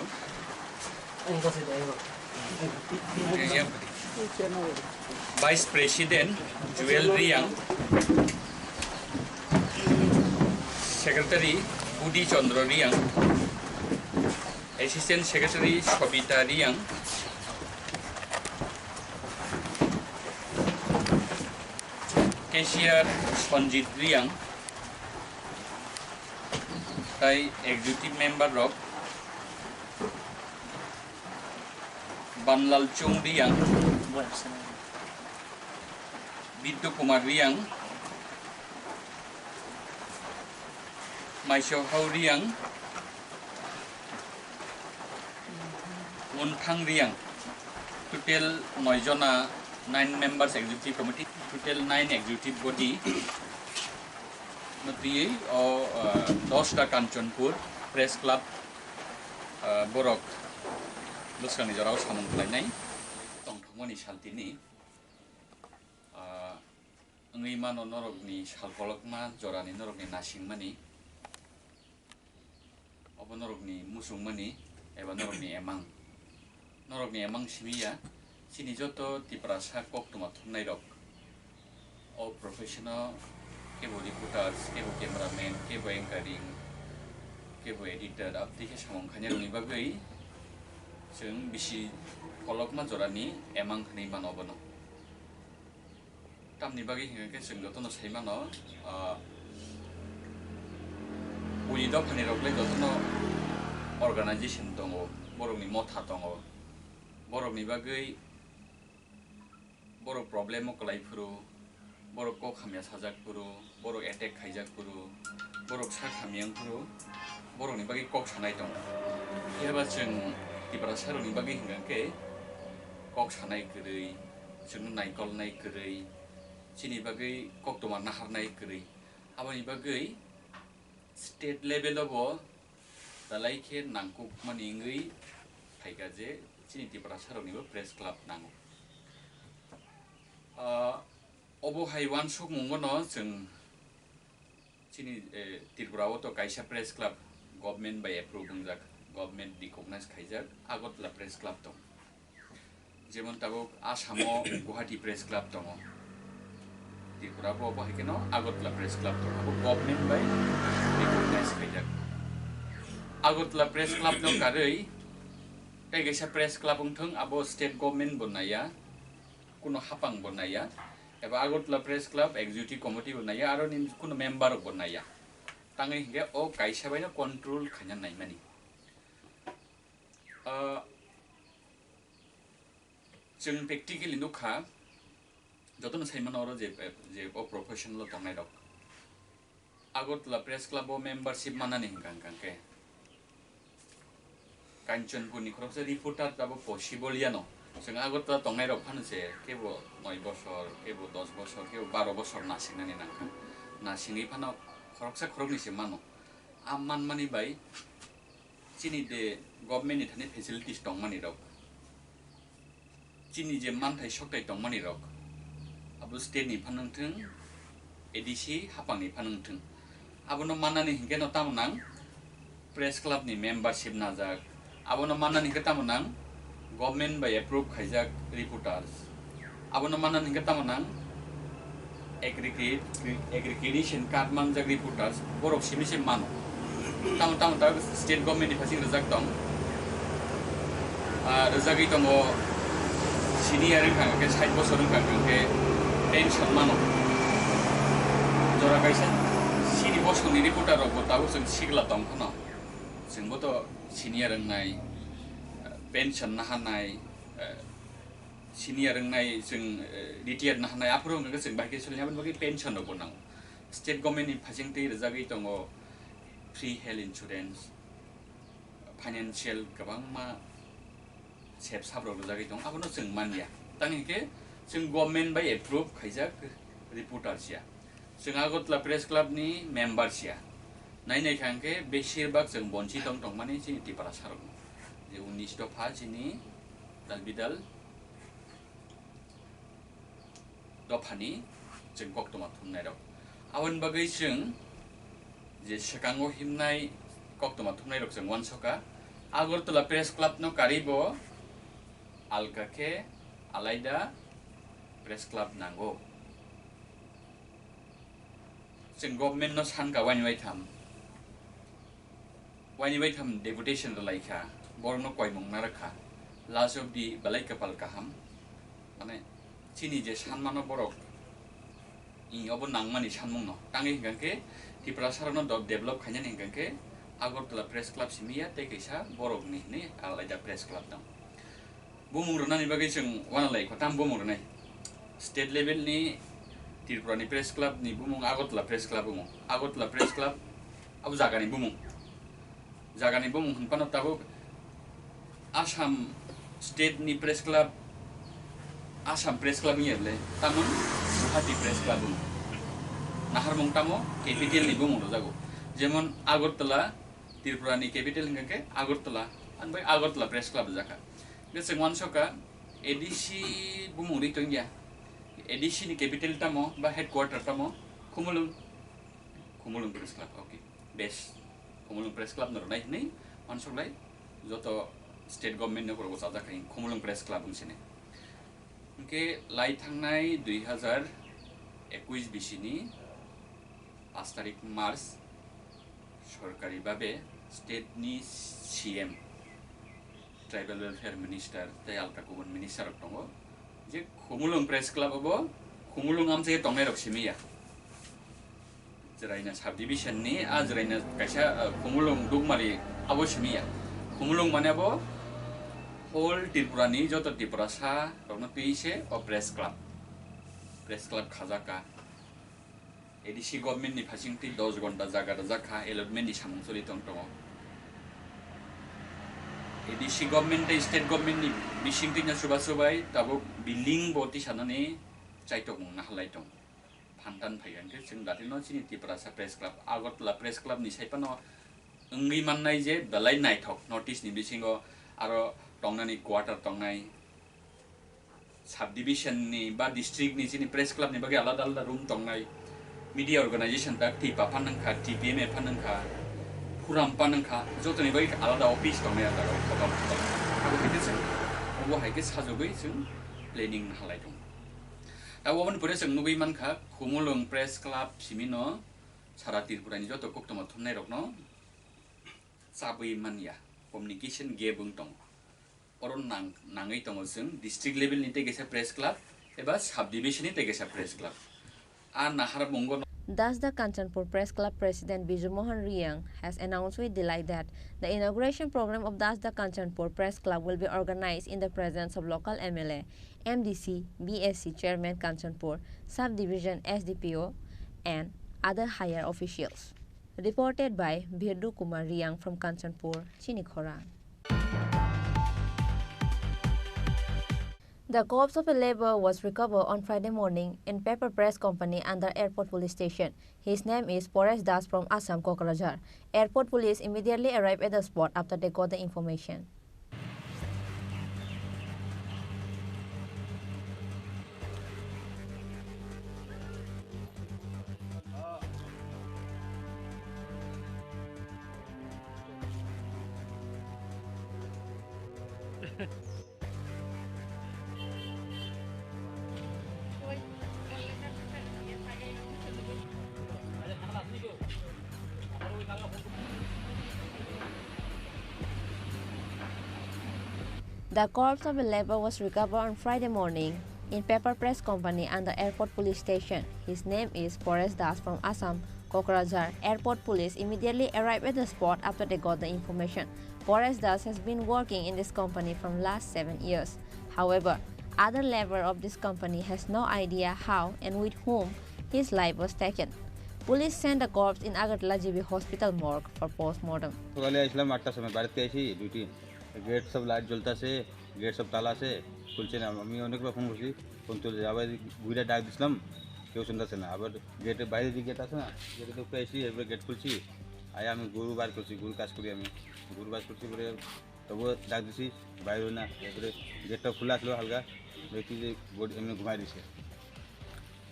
vice president Joel Riyang secretary Budi Chandra Riyang assistant secretary Shobita Riyang Cashier Sanjit Riyang tai executive member of Banlal Chung Riyang Bitu Kumar Riyang Maisho Hau Riyang Unthang Riyang total 9 jona 9 members executive committee total 9 executive body Matri o Dasta Kanchanpur Press Club Borok Luskan Jorau Samung Plainai Tong Thomani Saltini Ngima no Norogni Salkolokma Jorani Norogni Nasingmani Oba Norogni Musungmani Eba Norogni Emang Norogni Emang Simiya Chini Joto Tripura Kok Tuma Thumnai Rok all professional kebo reporters kebo cameraman kebo anchoring kebo editor apti ke samong khanya roni bagai जों बिसि फलकमा जरानि एमां खनै मानबनो तामनि बागै हिंगे जों जतन साइमानो uid फानि रगले जतन organisation दङ बरनि मथा दङ बरनि बागै बर प्रब्लेम कलाइफुरु बर को खामिया साजाकपुरु बर एटेक खाइजाकपुरु बर सा खामियांफुरु बरनि बागै कक सानाय दङ एबा जों Tripura saroni bagi hingga ke kok sanai kerai, जों नायकल नाय kerai, Chini bagi kok tomar nahar नाय kerai, abani bagi state level abo dalai ke nangkuk maningai thaiga je Chini Tripura saroni bo press club nango. Obo haiwan sok mungono जों Chini Tripura to kaisa press club government by approve bungjak. Government recognized Kaiser Agotla Press Club dong. Jemon tabok Asamo Guwahati Press Club dong. Tripura bo bahikeno Agotla Press Club dong. Abo government by recognized Kaiser. Agotla Press Club dong karei. Kaisa Press Club ungthung abo state government bonaya. Kuno hapang bonaya. Eba Agotla Press Club executive committee bonaya aro nim kuno member bonaya. Tangai hingga o kaisa baina control khanyan nai mani. जों practically नुखा जतन Simon और जे ओ professional तंगनाय दक Agartala press club ओ membership मानानि हिंगां के कांचनपुरनि खरसे reporter दाबो possible यानो जों आगरतला तंगनाय दक फानसे केबो 9 बছর केबो 10 बছর केबो 12 बছर नासिंनानि नाखा नासिंनि फाना खरकसा खरकनिसे मानो आमान मानि bye Chini de government ni thani facilities tong mani rok Chini je man thai sok tai tong mani rok abu state ni phanang thung ADC hapang ni phanang thung abono manani hingke no tamunang press club ni membership najak abono manani hingke tamunang government by approve khaijak reporters abono manani hingke tamunang accreditation card manjak reporters borok simise mano Tang state government di fasing rezak tong, rezak itu mo senior kan ke side boss orang kan ke tension mano, jora kaisa sini bosoni reporter rok bo tabu जों sigla tongkhano जोंबो to senior रोंनाय pension na हानाय senior रोंनाय जों retire na हानाय आफोराव नोङो जों बाहाय सोलिनाय बागै pension रok नांगौ state government नि फारसेंथि रोजागै दङ free health insurance financial गोबां मा सेब साब्राव रोजागै दं आफोरनो जों मानिया तांनिके जों गभर्नमेन्ट बाय एप्रुभ खायजाक रिपर्टार सिया जों आगरतला प्रेस क्लाब नि मेम्बार सिया नायनाय खांके बेसिरबाग जों बन्ची दं माने जों टिपारा सारक जे 19 दफा जोंनि दालबिदाल दफानि जों कक्टमा थुमनाय दं आवन बागै जों जे सेकांगो हिमनाय कक्टमा थुमनाय दं जों वानसका आगरतला प्रेस क्लाब नो कारिबो आलकाके आलायदा प्रेस क्लाब नांगौ जों गभर्नमेन्ट नो सानका वाइनि थाम डेपुटेशन लाइखा बरनो कय मंगना रखा लास्ट ऑफ दी बलाई कपाल काहाम माने चिनी जे सानमानो बरक इ अब नांगमानि सानमंनो तांगे हिंगाके त्रिपुरा सारनो डेभलप खायनानि हिंगाके आगरतला प्रेस क्लाब सिमिया तेकैसा बरकनि नि आलायदा प्रेस क्लाब दं बुमुरनानि बागै जों वानालाय खताम बुमुरनाय स्टेट लेवल नि त्रिपुरानि प्रेस क्लाब नि बुमुं आगरतला प्रेस क्लाब बुमुं आगरतला प्रेस क्लाब अब जागानि बुमुं होनपानो ताबो आसाम स्टेट नि press club Assam press club नि हेबले तामोन गुवाहाटी प्रेस क्लाब बुमुं नाहारमं तामो कैपिटल नि बुमुं जागो जेमन आगरतला त्रिपुरानि कैपिटल हिंगाके आगरतला ओमफ्राय आगरतला प्रेस क्लाब जाखा बे जों वानसका एडीसी बुमुं रि तंगिया एडीसी नि कैपिटल तामो बा हेडक्वार्टर तामो Khumulwng press club okay best Khumulwng press club नरनाय नै वानसकलाय जतो स्टेट गभर्नमेन्ट नगर बसा जाखाय खुमुलुं प्रेस क्लाब बुंसेने उनके लाई थांनाय 2021 बिसिनि 5 तारिख मार्च सरकारि बाबे स्टेट नि सीएम ट्राइबल वेलफेयर मिनिस्टर तै आलका गुबुन मिनिस्टर दङ जे खुमुलुं प्रेस क्लाब अब खुमुलुं आमसे तंनाय रखसिमिया जरायना सब डिविजन नि आजरायना कायसा खुमुलुं दुगमारि अबसिमिया खुमुलुं माने अब होल त्रिपुरानि जत त्रिपुरा सा रनो पिसे अ प्रेस क्लाब खाजाका एडीसी गभर्नमेन्ट नि फासिंथि 10 घन्टा जागा जाखा एलटमेन्ट नि सामुं सलितं दङ एडीसी गभर्नमेन्ट स्टेट गभर्नमेन्ट नि बिसिंथि ना सुबाय ताबो बिल्डिं बति सानानै चाइटक मुंना हालाय दं फान्तान फायगानके जों दाथिनो चिनि त्रिपुरा सा press club Agartala press club नि साइपानो ओंगै माननाय जे बलाय नायथक नोटिस नि बिसिंगो आरो टंनानि क्वार्टर टंनाय सब डिविजन नि बा डिस्ट्रिक्ट नि चिनि प्रेस क्लाब नि बागे आलादा आलादा रूम टंनाय मीडिया ऑर्गेनाइजेशन ता टीपा फाननखा टीपीएमए फाननखा फुराम फाननखा जतनि बागे आलादा ऑफिस टंनाय आदा खतम आरो बिदिसो अबो हायके साजोबै जों प्लेनिं हालाय दं दा वबन पुरे जों नुबै मानखा खुमुलुं प्रेस क्लाब सिमिनो सारा त्रिपुरानि जत कक्टमा थुमनाय रकनो साबै मानिया कम्युनिकेशन गेबुं दं अरन नाङै दङ जों डिस्ट्रिक्ट लेवल नि तेगेसा प्रेस क्लाब एबा सब डिविजन नि तेगेसा प्रेस क्लाब आ नाहार मंगो Thus, the Kanchanpur Press Club President Biju Mohan Riyang has announced with delight that the inauguration program of thus the Kanchanpur Press Club will be organized in the presence of local MLA, MDC, BSC Chairman Kanchanpur, Subdivision SDPO, and other higher officials. Reported by Birdu Kumar Riyang from Kanchanpur, Chini Khorang. The corpse of a laborer was recovered on Friday morning in paper press company under Airport Police Station. His name is Paresh Das from Assam, Kokrajhar. Airport Police immediately arrived at the spot after they got the information. The corpse of a laborer was recovered on Friday morning in paper press company under Airport Police Station. His name is Paresh Das from Assam, Kokrajhar Airport Police immediately arrived at the spot after they got the information. Boris Das has been working in this company from last 7 years. However, other level of this company has no idea how and with whom his life was taken. Police sent the corpse in Agartala GB Hospital morgue for postmortem. সকালে আসলাম 8টার সময় বাড়িতে এসে duty gate সব light জ্বলতেছে gate সব তালা আছে খুলছে না আমি অনেকবার ফোন করছি ফোন চলে যায় আবার ঘুরে ডাক দিছিলাম কেউ শুনতেছে না আবার গেটের বাইরে যে গেট আছে না গেটে উপরে এসে এবার গেট খুলছি আয় আমি গরু বার করছি গরু কাজ করি আমি গরু বার করছি পরে তবুও ডাক দিছি বাইরে না এরপরে গেটটা খোলা আসলো হালকা দেখি যে এমনি ঘুমাই দিছে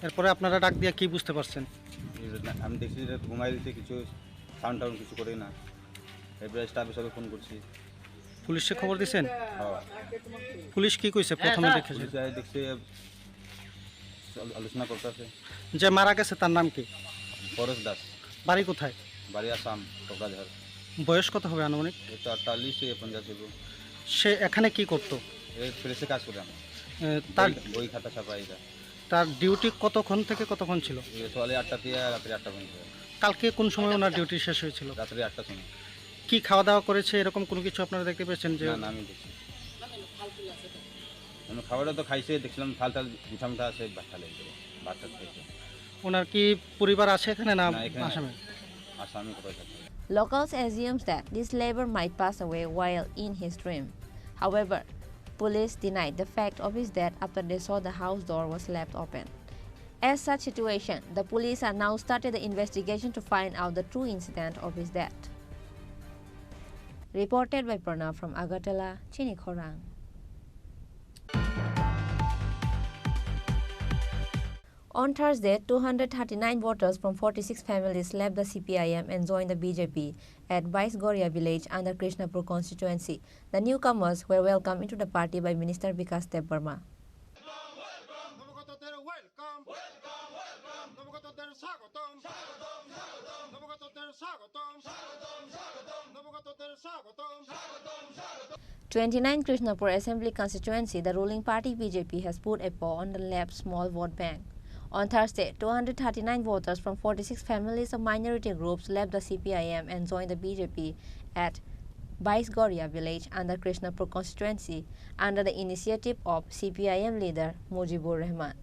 এরপরে আপনারা ডাক দিয়ে কি বুঝতে পারছেন? আমি দেখছি যে ঘুমাই দিতে কিছু সাউন্ড টাউন্ড কিছু করে না এরপরে স্টাফে সবাই ফোন করছি পুলিশে খবর দিয়েছেন? হ্যাঁ পুলিশ কি কইছে প্রথমে দেখেছে? দেখছে আলোচনা করতেছে। যে মারা গেছে তার নাম কি? পরেশ দাস। বাড়ি কোথায়? বাড়ি আসাম কোকরাঝার। বয়স কত হবে আনুমানিক? 48 থেকে 50 হবে। সে এখানে কি করতো? এই প্রেসে কাজ করে আমি। তার বই খাতা ছাপা এটা। তার ডিউটি কতক্ষণ থেকে কতক্ষণ ছিল? সকালে 8টা থেকে রাত্রি 8টা পর্যন্ত। কালকে কোন সময় ওনার ডিউটি শেষ হয়েছিল? রাত্রি 8টার সময়। কি খাওয়া দাওয়া করেছে এরকম কোনো কিছু আপনারা দেখতে পেয়েছেন? যে না আমি দেখছি। আমি খাবারটা তো খাইছে দেখলাম ফালতাল মিঠা আছে বাচ্চা লেগে বাচ্চা খাইছে। ওনার কি পরিবার আছে এখানে না আসামে? আসামে কোথায় থাকে? Locals assume that this labor might pass away while in his dream. However, police denied the fact of his death after they saw the house door was left open. As such situation, the police are now started the investigation to find out the true incident of his death. Reported by Pranav from Agartala, Chini Khorang. On Thursday, 239 voters from 46 families left the CPIM and joined the BJP at Baisgoria village under Krishnapur constituency. The newcomers were welcomed into the party by Minister Vikas Debarma. "29 Krishnapur Assembly constituency, the ruling party BJP has put a paw on the left small vote bank. On Thursday, 239 voters from 46 families of minority groups left the CPIM and joined the BJP at Baisgoria village under Krishnapur constituency under the initiative of CPIM leader Mujibur Rahman.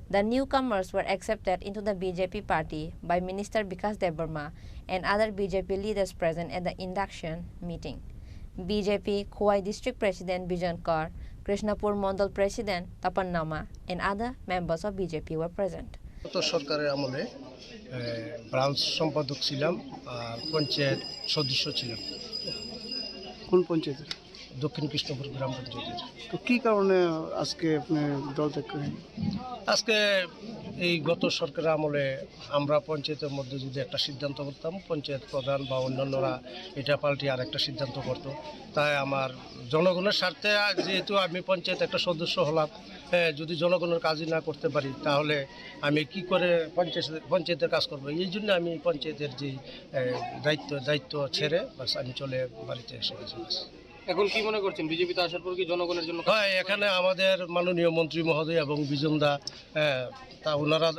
The newcomers were accepted into the BJP party by Minister Vikas Debarma and other BJP leaders present at the induction meeting. BJP Khowai District President Bijan Kaur, Krishnapur Mandal President Tapan Nama and other members of BJP were present. সরকারের আমলে branch সম্পাদক ছিলাম আর পঞ্চায়েত সদস্য ছিলাম। কোন পঞ্চায়েত? দক্ষিণ কৃষ্ণপুর গ্রাম পঞ্চায়েতের। তো কি কারণে আজকে আপনি দল ত্যাগ করেন? আজকে এই গত সরকারের আমলে আমরা পঞ্চায়েতের মধ্যে যদি একটা সিদ্ধান্ত করতাম পঞ্চায়েত প্রধান বা অন্যান্যরা এটা পাল্টে আর একটা সিদ্ধান্ত করতো, তাই আমার জনগণের স্বার্থে যেহেতু আমি পঞ্চায়েত একটা সদস্য হলাম, যদি জনগণের কাজই না করতে পারি তাহলে আমি কি করে পঞ্চায়েতের কাজ করবো, এই জন্য আমি পঞ্চায়েতের যে দায়িত্ব ছেড়ে বাস আমি চলে বাড়িতে এসে গেছি। এখন কি মনে করছেন বিজেপিতে আসার পর কি জনগণের জন্য? হ্যাঁ, এখানে আমাদের মাননীয় মন্ত্রী মহোদয় এবং বিজনদা তা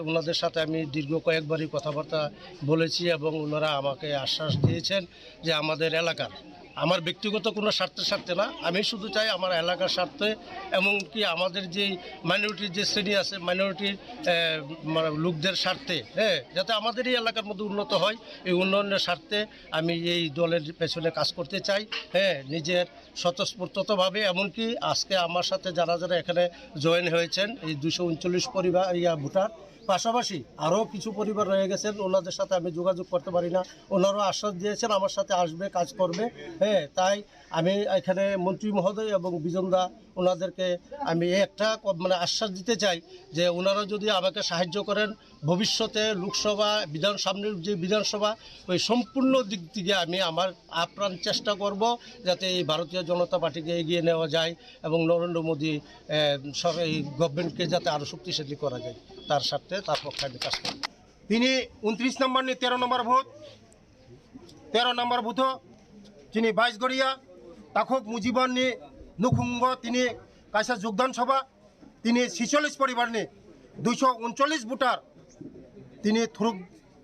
ওনাদের সাথে আমি দীর্ঘ কয়েকবারই কথাবার্তা বলেছি এবং ওনারা আমাকে আশ্বাস দিয়েছেন যে আমাদের এলাকার আমার ব্যক্তিগত কোনো স্বার্থে না, আমি শুধু চাই আমার এলাকার স্বার্থে, এমনকি আমাদের যেই মাইনরিটির যে শ্রেণী আছে মাইনরিটির লোকদের স্বার্থে, যাতে আমাদের এই এলাকার মধ্যে উন্নত হয়, এই উন্নয়নের স্বার্থে আমি এই দলের পেছনে কাজ করতে চাই, নিজের স্বতঃস্ফূর্তভাবে। এমনকি আজকে আমার সাথে যারা এখানে জয়েন হয়েছেন এই 239 পরিবার ভোটার, পাশাপাশি আরও কিছু পরিবার রয়ে গেছেন, ওনাদের সাথে আমি যোগাযোগ করতে পারি না, ওনারাও আশ্বাস দিয়েছেন আমার সাথে আসবে, কাজ করবে। তাই আমি এখানে মন্ত্রী মহোদয় এবং বিজনদা ওনাদেরকে আমি একটা আশ্বাস দিতে চাই যে ওনারা যদি আমাকে সাহায্য করেন, ভবিষ্যতে লোকসভা সামনের যে বিধানসভা ওই সম্পূর্ণ দিক থেকে আমি আমার আপ্রাণ চেষ্টা করব যাতে এই ভারতীয় জনতা পার্টিকে এগিয়ে নেওয়া যায় এবং নরেন্দ্র মোদী সব এই গভর্নমেন্টকে যাতে আরও শক্তিশালী করা যায় তার স্বার্থে তার পক্ষে আমি কাজ করব। তিনি 29 নম্বর নিয়ে 13 নম্বর বুথ তিনি বাইশগড়িয়া তাখক মুজিবর নিয়ে নুখুঙ্গ তিনি কাইসা যোগদান সভা তিনি 46 পরিবার নিয়ে 239 ভোটার তিনি থ্রুক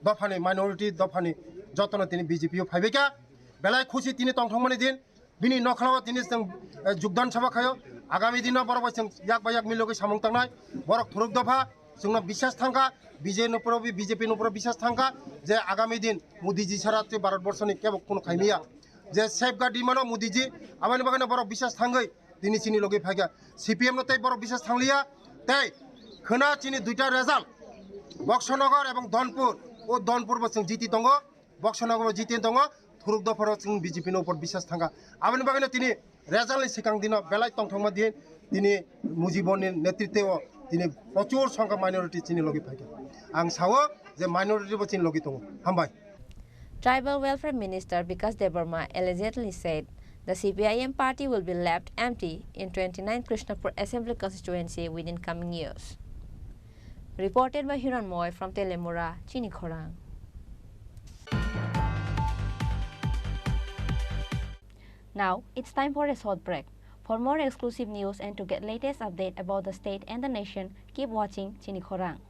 दफानि माइनरिटी दफानि जतन तिनी बीजेपी फाइबेका बेलाय खुशी तिनी तंथंमनि दिन बिनि नखलाव तिनी जों जुगदान सभा खायो आगामी दिन बरब जों याक बायाक मिलोगै सामं थांनाय बरक थुरुक दफा जोंना विश्वास थांगा बीजेपी नपर विश्वास थांगा जे आगामी दिन मोदी जी सारा भारतवर्षनि केबो कोनो खाइमिया जे सेफ गार्ड दिमानो मोदी जी आबानि बागाने बरक विश्वास थांगै दिनि चिनि लगे फाइगा सीपीएम नो तै बरक विश्वास थांलिया तै खोना चिनि दुइटा रेजाल्ट बक्सनगर एवं धनपुर ओ धनपुर जों जीती दङ बक्सनगर जीती दङ थुरुक दफाराव जों बीजेपी नो ऊपर विश्वास थांगा आबानि बागाने तिनि रेजाल्टनि सिगां दिनाव बेलाय तंथंमा दिन दिनै मुजिबनि नेतृत्व दिनै प्रचुर संख्या माइनरिटी चिनि लगे फाइगा आं सावो जे माइनरिटी चिनि लगे दङ हामबाय Tribal Welfare Minister Vikas Debarma allegedly said the CPIM party will be left empty in 29 Krishnapur Assembly constituency within coming years. Reported by Hiran Moy from Telemura, Chini Khorang. Now it's time for a short break. For more exclusive news and to get latest update about the state and the nation, keep watching Chini Khorang.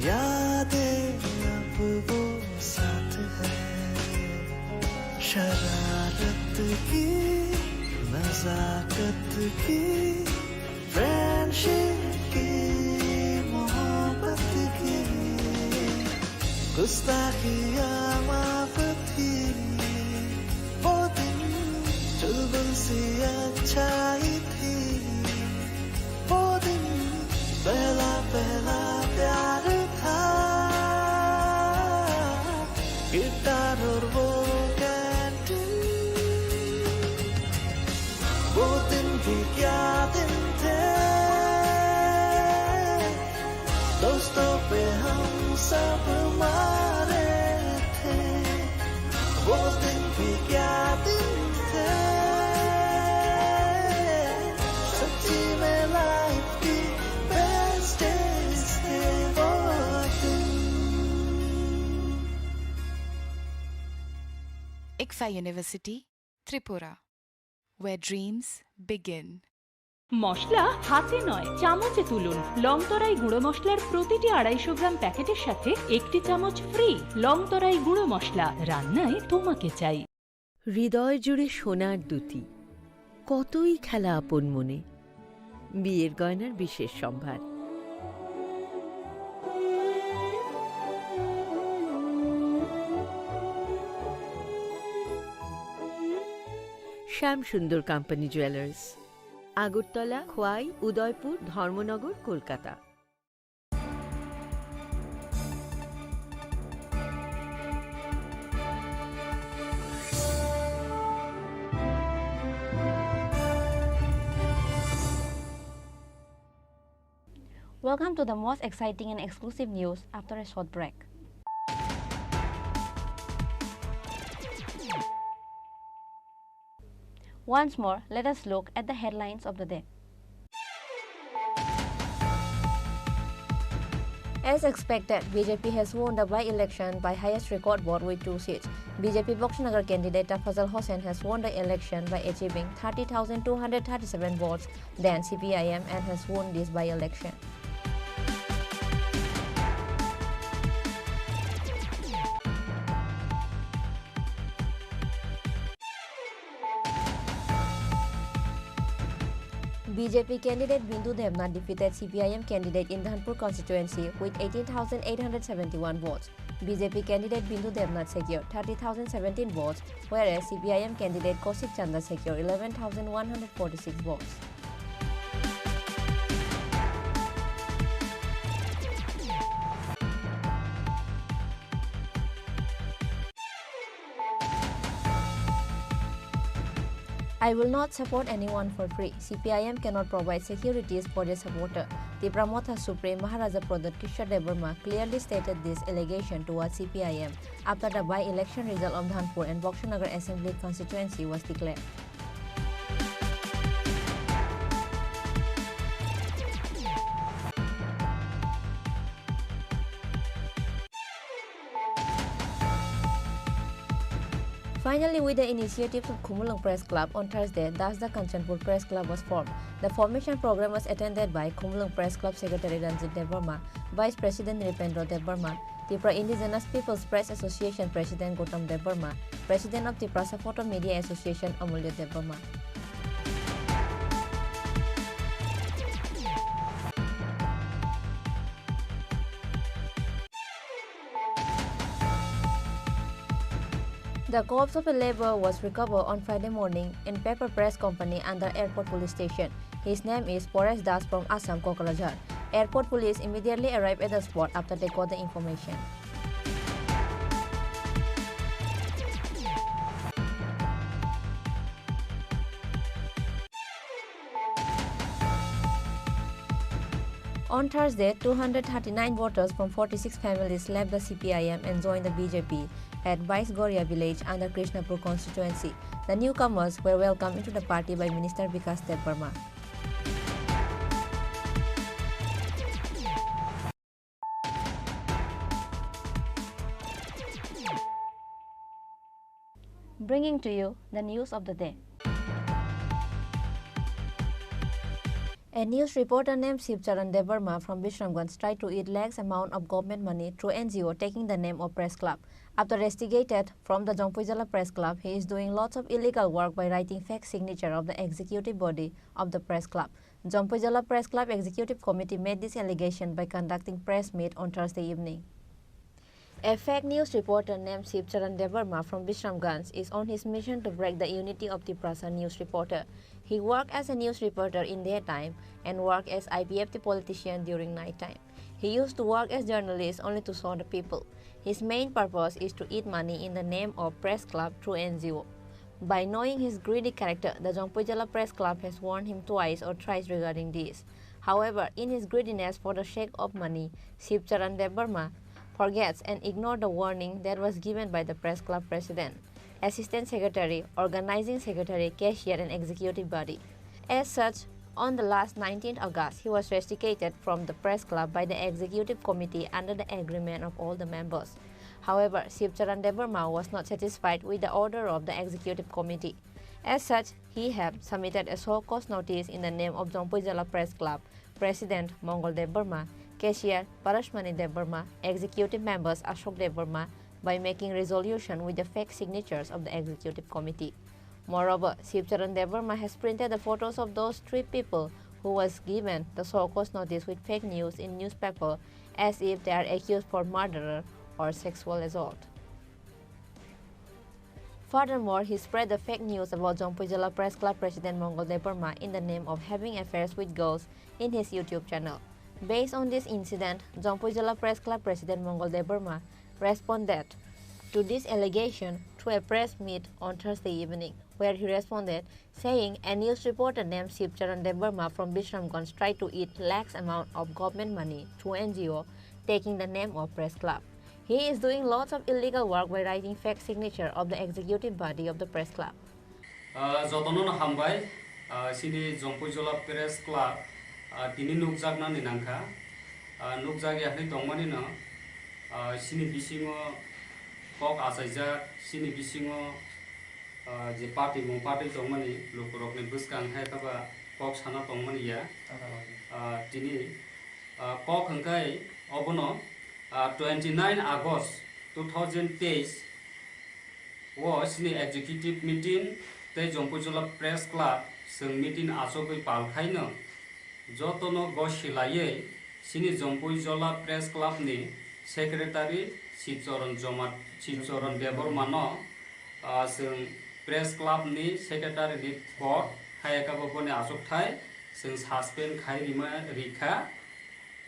यादें अब वो साथ है शरारत की नजाकत की friendship की मोहब्बत की गुस्ताखियाँ माफ थी वो दिन चुलबुल सी अच्छाई थी वो दिन पहला पहला प्यार था गिटार और वो कैंटीन वो दिन भी क्या दिन थे दोस्तों पे हम सब मारे थे वो दिन भी क्या दिन थे सच्ची में लाइफ की बेस्ट डेज थे वो दिन ICFA University, Tripura, where dreams begin. মশলা হাতে নয় চামচে তুলুন লংতরাই গুঁড়ো মশলার প্রতিটি 250 গ্রাম প্যাকেটের সাথে একটি চামচ ফ্রি লংতরাই গুঁড়ো মশলা রান্নায় তোমাকে চাই হৃদয় জুড়ে সোনার দুটি কতই খেলা আপন মনে বিয়ের গয়নার বিশেষ সম্ভার শ্যাম সুন্দর company jewellers Agartala Khowai Udaipur Dharmanagar Kolkata Welcome to the most exciting and exclusive news after a short break. Once more, let us look at the headlines of the day. As expected, BJP has won the by-election by highest record vote with 2 seats. BJP Boxnagar candidate Fazal Hossain has won the election by achieving 30,237 votes than CPIM and has won this by-election. BJP candidate Bindu Devnath defeated CPIM candidate in Dhanpur constituency with 18,871 votes. BJP candidate Bindu Devnath secured 30,017 votes, whereas CPIM candidate Kaushik Chanda secured 11,146 votes. I will not support anyone for free. CPIM cannot provide securities for their supporter. The Pramotha Supreme Maharaja Pradhat Kishore Devarma clearly stated this allegation towards CPIM after the by-election result of Dhanpur and Boksanagar Assembly constituency was declared. Finally, with the initiative of Khumulung Press Club on Thursday, thus the Kanchanpur Press Club was formed. The formation program was attended by Khumulung Press Club Secretary Ranjit Devarma, Vice President Nripendra Devarma, Tripura Indigenous People's Press Association President Gautam Devarma, President of Tripura Photo Media Association Amulya Devarma. The corpse of a laborer was recovered on Friday morning in Paper Press Company under Airport Police Station. His name is Paresh Das from Assam, Kokrajhar. Airport police immediately arrived at the spot after they got the information. On Thursday, 239 voters from 46 families left the CPIM and joined the BJP at Baisgoria village under Krishnapur constituency. The newcomers were welcomed into the party by Minister Vikas Devarma. Bringing to you the news of the day. A news reporter named Shivcharan Devarma from Bishramganj tried to eat lax amount of government money through NGO taking the name of Press Club. After investigated from the Jompuijala Press Club, he is doing lots of illegal work by writing fake signature of the executive body of the Press Club. Jompuijala Press Club Executive Committee made this allegation by conducting press meet on Thursday evening. A fake news reporter named Shivcharan Devarma from Bishramganj is on his mission to break the unity of the Tripura news reporter. He worked as a news reporter in daytime and worked as IPFT politician during nighttime. He used to work as journalist only to serve the people. His main purpose is to eat money in the name of Press Club through NGO. By knowing his greedy character, the Jompuijala Press Club has warned him twice or thrice regarding this. However, in his greediness for the sake of money, Shivcharan Devarma forgets and ignores the warning that was given by the Press Club President, Assistant Secretary, Organizing Secretary, Cashier and Executive Body. As such, on the last 19th August, he was rusticated from the Press Club by the Executive Committee under the agreement of all the members. However, Shivcharan Devarma was not satisfied with the order of the Executive Committee. As such, he had submitted a show cause notice in the name of Jompuijala Press Club, President Mongol Devarma, Cashier Parashmani Devarma, Executive Members Ashok Devarma, by making resolution with the fake signatures of the Executive Committee. Moreover, Shivcharan Devarma has printed the photos of those three people who was given the show cause notice with fake news in newspaper as if they are accused for murder or sexual assault. Furthermore, he spread the fake news about Jompuijala Press Club President Mongol Devarma in the name of having affairs with girls in his YouTube channel. Based on this incident, Jompuijala Press Club President Mongol Devarma responded to this allegation through a press meet on Thursday evening, where he responded saying a news reporter named Shivcharan Devarma from Bishramganj tried to eat lax amount of government money through NGO taking the name of Press Club. He is doing lots of illegal work by writing fake signature of the executive body of the Press Club. Jotono hambai sini Jompuijala Press Club tini nukjakna ni nangka nukjagi ahli tongmani no sini bisingo kok asaijak sini bisingo je party tongmani lokorok ni buskang hai taba kok sana tongmani ya tini kok hangkai obono 29 August 2023 wo sini executive meeting te Jompuijala Press Club sing meeting asogoi palkhai no jotono goshilaiye sini Jompuijala Press Club ni secretary Shivcharan Devarma no sing Press Club ni secretary ni board hayaka boni asok thai sing suspend khai rima rikha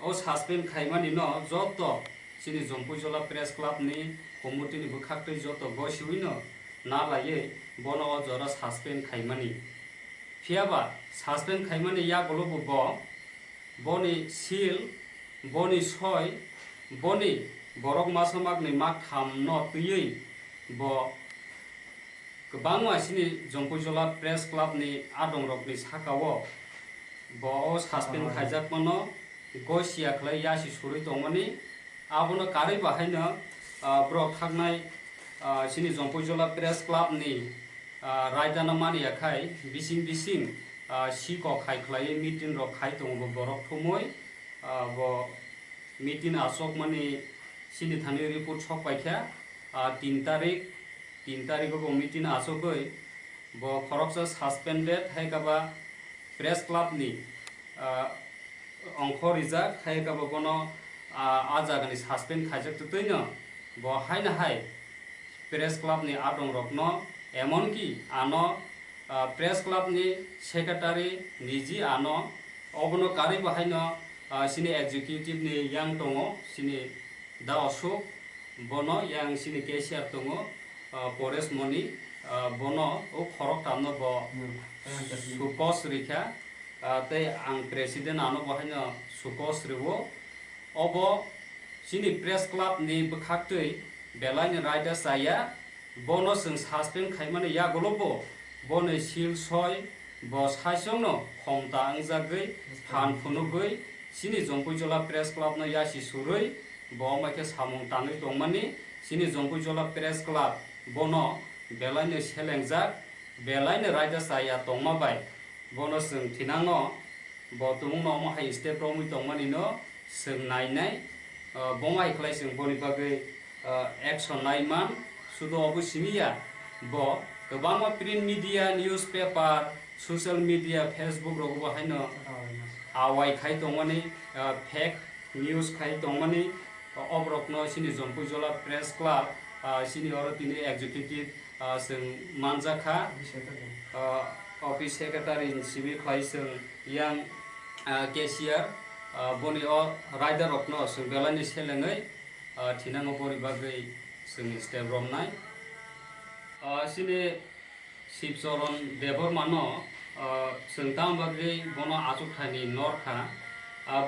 o suspend khaimani no joto sini Jompuijala Press Club ni committee ni bukhakte joto goshui no na laiye bono jora suspend khaimani phiaba suspend khaimani ya golobo bo boni sil boni soi boni borok masamak ni mak tham no tuyei bo kebangma sini jongpojola press club ni adong rok ni sakao bo suspend khaijak mono gosia khlai yasi suri tongmani abono karai bahaino brok thagnai sini jongpojola press club ni raidana mani akhai bising siko khai khlai meeting rok khai tongo borok thumoi bo meeting asok mani sini thani report sok paikha 3 tarik ko meeting asokoi bo khoroksa suspended haikaba press club ni অংশ রিজাক খাইকাবো কোনো আজাগানি suspend খাইজাক তুইন ব hyena high press club নি আদং রকন এমনকি আনো press club নি secretary নিজি আনো অবনো কারি বাহাইন সিনি executive নি young দङ সিনি দা অশোক বনো ইয়াং সিনি কেসিয়ার দङ পরেশ মনি বনো ও খরক তামনো ব soups রিখা tei ang president ano bahaino sukos rewo obo sini press club ni bkhaktui belai raida saya bono sing suspend khaimani ya golobo bono sil soi bo saisongno khomta angjagoi phan phunugoi sini jongpojola press club no yasi surui bo maike samung tangui tongmani sini jongpojola press club bono belai selengjak belai raida saya tongmabai bono sing tinango bo tumungno mahai step romui tongmani no sing nainai bomai khlai sing boni bagai action naiman sudo obu simiya bo kobangma print media newspaper social media facebook rogo bahaino awai khai tongmani fake news khai tongmani obrokno sini jongpojola press club sini oro tini executive sing manjakha office secretary in civil khlaisung yang cashier boni o rider rokno sung belani selengai thinango bori bagai sung step romnai sini sipsoron devor mano sung tam bagai bono achuk thani norkha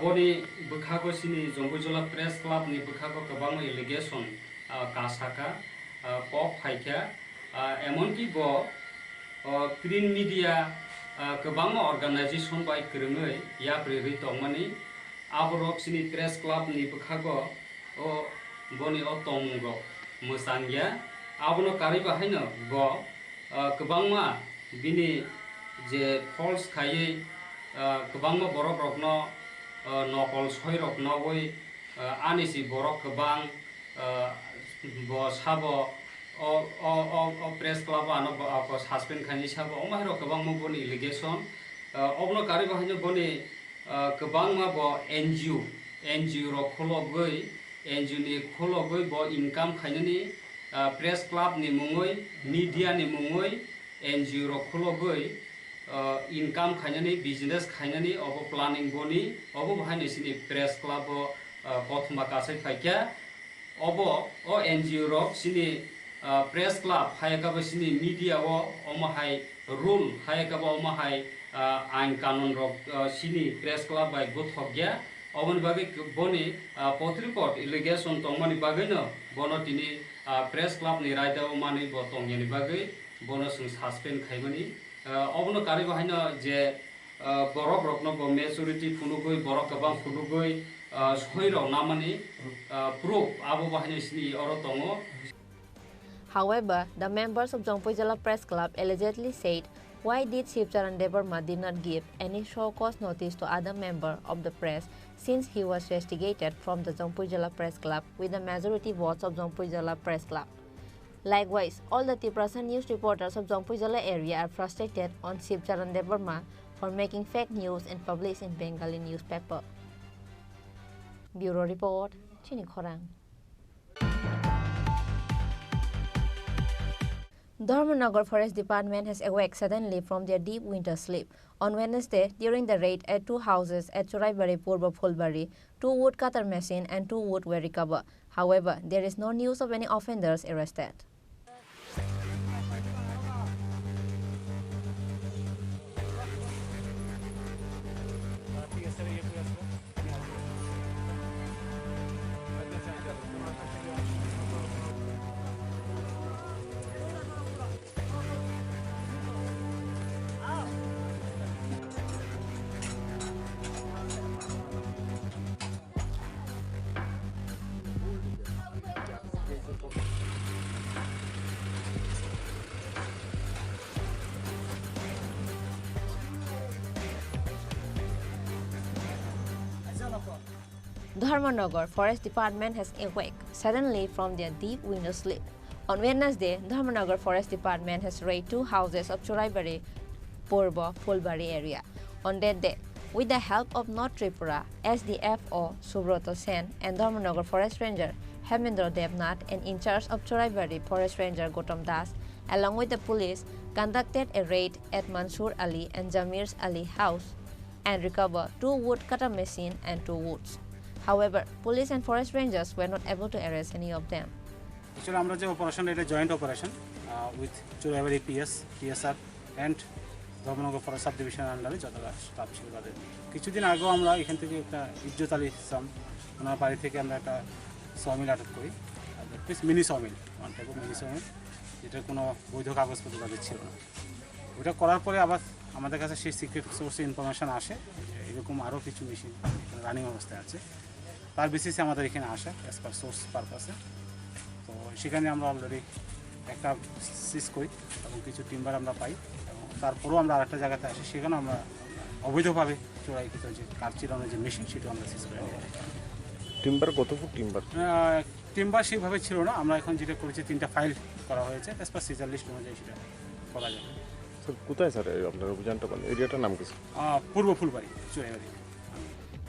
boni bukhago sini jongpojola press club ni bukhago kobang allegation kasaka pop phaikha emonki bo print media kebangma organization by krungai ya priri tongmani aborok sini press club ni bkhago o boni o tongro musangya abono kari bahaino bo kebangma bini je false khai kebangma borok rokno nokol soi rokno oi anisi borok kebang bo sabo o press club ano ko suspend khani sabo omahro kobang mo boni allegation obno kari bahaino boni kobang ma bo NGO ro khologoi NGO ni khologoi bo income khainani press club ni mungoi media ni mungoi NGO ro khologoi income khainani business khainani obo planning boni obo bahaino sini press club kothma kasai phaikya obo o NGO ro sini press club hayakaba sini media o omahai rule hayakaba omahai ain kanon rok sini press club by gothogya oboni bagai boni potrikot allegation tongmani bagai no bono tini press club ni raida o mani bo tongyani bagai bono sung suspend khaimani obono kari bahaino je borok rokno bo majority phunugoi borok kabang phunugoi soiro namani proof abo bahaino sini oro tongo. However, the members of Jongpojola Press Club allegedly said, why did Shivcharan Debarma did not give any show-cause notice to other member of the press since he was investigated from the Jongpojola Press Club with the majority votes of Jongpojola Press Club. Likewise, all the Triprasan news reporters of Jongpojola area are frustrated on Shivcharan Debarma for making fake news and published in Bengali newspaper. Bureau Report, Chini Khorang. Dharmanagar Forest Department has awaked suddenly from their deep winter sleep. On Wednesday, during the raid at 2 houses at Choraibari, Purba Phulbari, 2 wood cutter machine and 2 wood were recovered. However, there is no news of any offenders arrested. Dharmanagar Forest Department has awake suddenly from their deep winter sleep. On Wednesday, Dharmanagar Forest Department has raided 2 houses of Choraibari, Purba, Fulbari area. On that day, with the help of North Tripura, SDFO Subroto Sen and Dharmanagar Forest Ranger Hemendra Devnath and in charge of Choraibari Forest Ranger Gautam Das, along with the police, conducted a raid at Mansur Ali and Jamir's Ali house and recovered 2 wood cutter machine and 2 woods. However, police and forest rangers were not able to arrest any of them. Actually, আমরা যে operation এটা joint operation with Choraibari TSR and Dharmanagar forest sub ডিভিশনের আন্ডারে যতটা staff ছিল তাদের কিছুদিন আগেও আমরা এখান থেকে একটা ইজ্জত আলী ইসলাম ওনার বাড়ি থেকে আমরা একটা সমিল আটক করি mini sawmill one type of mini sawmill যেটার কোনো বৈধ কাগজপত্র তাদের ছিল না। ওটা করার পরে আবার আমাদের কাছে সেই সিক্রেট সোর্সে ইনফরমেশান আসে এরকম আরও কিছু মেশিন রানিং অবস্থায় আছে, তার বেসিসে আমাদের এখানে আসে অ্যাজ পার সোর্স পারপাসে। তো সেখানে আমরা অলরেডি একটা সিজ করি এবং কিছু টিম্বার আমরা পাই এবং তারপরেও আমরা আরেকটা জায়গাতে আসি, সেখানে আমরা অবৈধভাবে চোরাইকৃত যে কাঠ চিরানোর যে মেশিন সেটা আমরা সিজ করে নিই। টিম্বার কত ফুট টিম্বার? টিম্বার সেইভাবে ছিল না, আমরা এখন যেটা করেছি 3টা ফাইল করা হয়েছে অ্যাজ পার সিজার লিস্ট অনুযায়ী সেটা করা যাবে। স্যার কোথায় স্যার আপনার অভিযানটা এরিয়াটার নাম কি? পূর্ব Phulbari Choraibari.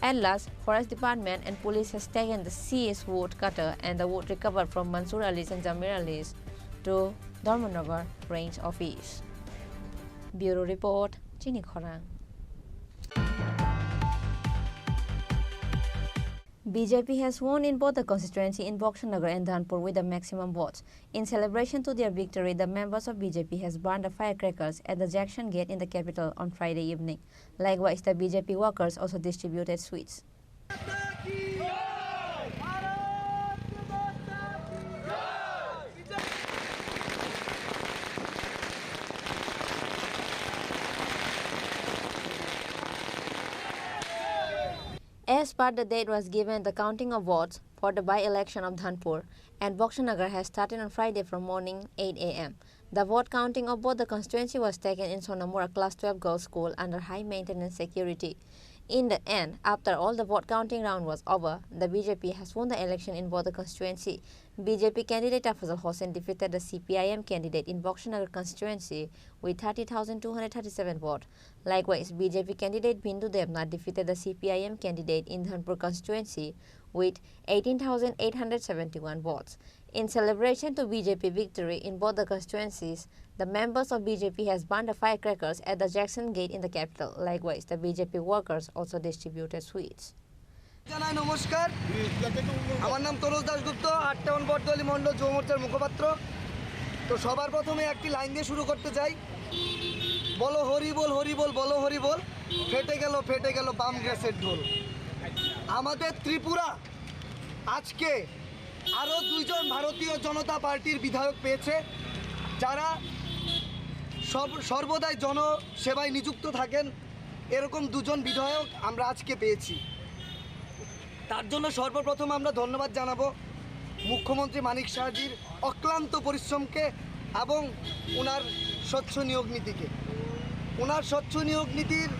At last, Forest Department and police has taken the seized wood cutter and the wood recovered from Mansur Ali's and Jamir Ali's to Dharmanagar Range Office. Bureau Report, Chini Khorang. BJP has won in both the constituency in Boksanagar and Dhanpur with the maximum votes. In celebration to their victory, the members of BJP has burned the firecrackers at the Junction Gate in the capital on Friday evening. Likewise, the BJP workers also distributed sweets. As per the date was given, the counting of votes for the by-election of Dhanpur and Boksanagar has started on Friday from morning 8 a.m. The vote counting of both the constituency was taken in Sonamura Class 12 Girls School under high maintenance security. In the end, after all the vote counting round was over, the BJP has won the election in both the constituency. BJP candidate Afzal Hossain defeated the CPIM candidate in Boksanagar constituency with 30,237 votes. Likewise, BJP candidate Bindu Devnath defeated the CPIM candidate in Dhanpur constituency with 18,871 votes. In celebration to BJP victory in both the constituencies, the members of BJP has burned the firecrackers at the Jackson Gate in the capital. Likewise, the BJP workers also distributed sweets. জানাই নমস্কার, আমার নাম তরুজ দাশগুপ্ত, 58 বটদলি মণ্ডল যুব মোর্চার মুখপাত্র। তো সবার প্রথমে একটি লাইন দিয়ে শুরু করতে চাই, বলো হরি বল হরি বল, বলো হরি বল, ফেটে গেল বাম গ্যাসের ঢোল। আমাদের ত্রিপুরা আজকে আরও 2 জন ভারতীয় জনতা পার্টির বিধায়ক পেয়েছে, যারা সর্বদাই জনসেবায় নিযুক্ত থাকেন। এরকম 2 জন বিধায়ক আমরা আজকে পেয়েছি। তার জন্য সর্বপ্রথম আমরা ধন্যবাদ জানাবো মুখ্যমন্ত্রী মানিক সাহাজির অক্লান্ত পরিশ্রমকে এবং ওনার স্বচ্ছ নিয়োগ নীতিকে। ওনার স্বচ্ছ নিয়োগ নীতির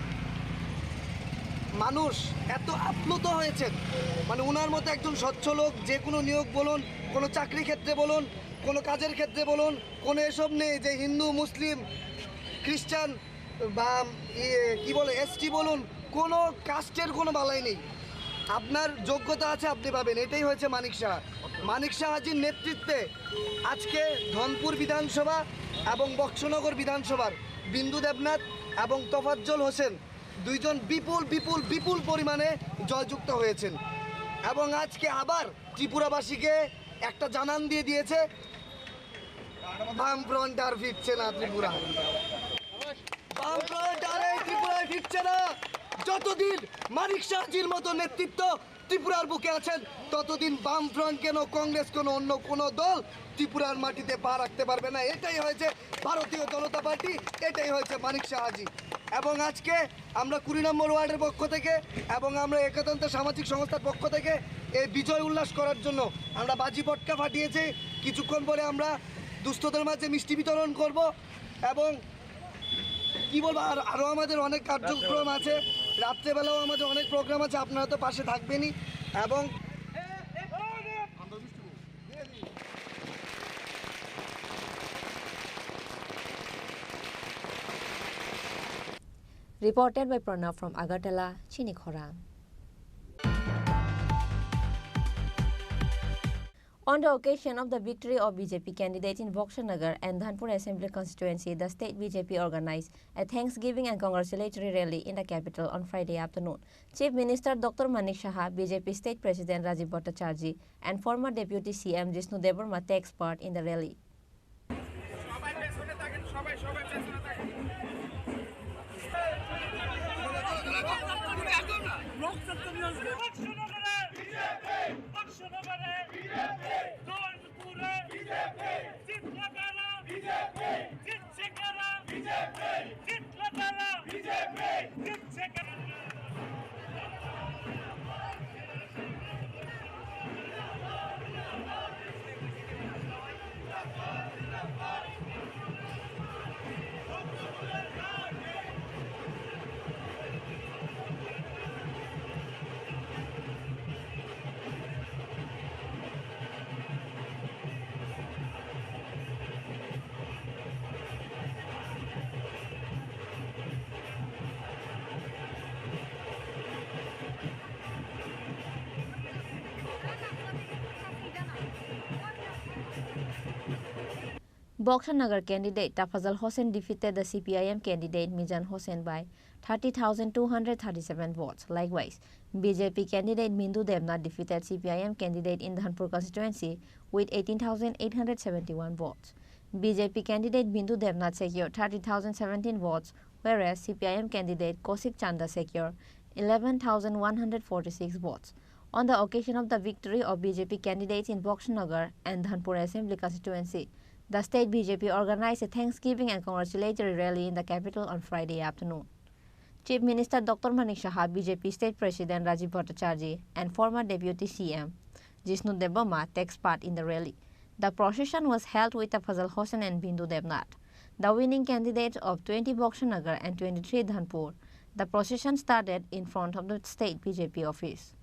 মানুষ এত আপ্লুত হয়েছেন, মানে ওনার মতো একজন স্বচ্ছ লোক যে কোনো নিয়োগ বলুন, কোনো চাকরি ক্ষেত্রে বলুন, কোনো কাজের ক্ষেত্রে বলুন, কোনো এসব নেই যে হিন্দু মুসলিম খ্রিস্টান বা কি বলে এসটি বলুন, কোনো কাস্টের কোনো বালাই নেই। আপনার যোগ্যতা আছে, আপনি পাবেন। এটাই হয়েছে মানিক সাহাজির নেতৃত্বে আজকে ধনপুর বিধানসভা এবং বক্সনগর বিধানসভার বিন্দু দেবনাথ এবং তোফাজ্জল হোসেন 2 জন বিপুল পরিমাণে জয়যুক্ত হয়েছেন এবং আজকে আবার ত্রিপুরাবাসীকে একটা জানান দিয়ে দিয়েছে, বামফ্রন্ট আর ফিরছে না ত্রিপুরা, বামফ্রন্ট আর এই ত্রিপুরায় ফিরছে না। যতদিন মানিক সাহাজির মতো নেতৃত্ব ত্রিপুরার বুকে আছেন, ততদিন বামফ্রন্ট কেন, কংগ্রেস কেন, অন্য কোনো দল ত্রিপুরার মাটিতে পা রাখতে পারবে না। এটাই হয়েছে ভারতীয় জনতা পার্টি, এটাই হয়েছে মানিক সাহাজি। এবং আজকে আমরা 20 নম্বর ওয়ার্ডের পক্ষ থেকে এবং আমরা একতন্ত্র সামাজিক সংস্থার পক্ষ থেকে এই বিজয় উল্লাস করার জন্য আমরা বাজি পটকা ফাটিয়েছি। কিছুক্ষণ পরে আমরা দুস্থদের মাঝে মিষ্টি বিতরণ করব এবং কি বলবো, আরও আমাদের অনেক কার্যক্রম আছে, রাত্রেবেলাও আমাদের অনেক প্রোগ্রাম আছে, আপনারা তো পাশে থাকবেনই। এবং Reported by Pranav from Agartala, Chini Khorang. On the occasion of the victory of BJP candidates in Boksanagar and Dhanpur Assembly constituency, the state BJP organized a Thanksgiving and congratulatory rally in the capital on Friday afternoon. Chief Minister Dr. Manik Saha, BJP State President Rajiv Bhattacharjee, and former Deputy CM Jishnu Devarma takes part in the rally. Boksanagar candidate Tafazal Hossain defeated the CPIM candidate Mizan Hossain by 30,237 votes. Likewise, BJP candidate Mindu Devnath defeated CPIM candidate in Dhanpur constituency with 18,871 votes. BJP candidate Bindu Devnath secured 30,017 votes, whereas CPIM candidate Kosik Chanda secured 11,146 votes. On the occasion of the victory of BJP candidates in Boksanagar and Dhanpur Assembly constituency, the state BJP organized a Thanksgiving and congratulatory rally in the capital on Friday afternoon. Chief Minister Dr. Manik Saha, BJP State President Rajiv Bhattacharjee, and former Deputy CM Jishnu Devarma takes part in the rally. The procession was held with Tafazal Hossain and Bindu Devnath, the winning candidates of 20 Boksanagar and 23 Dhanpur. The procession started in front of the state BJP office.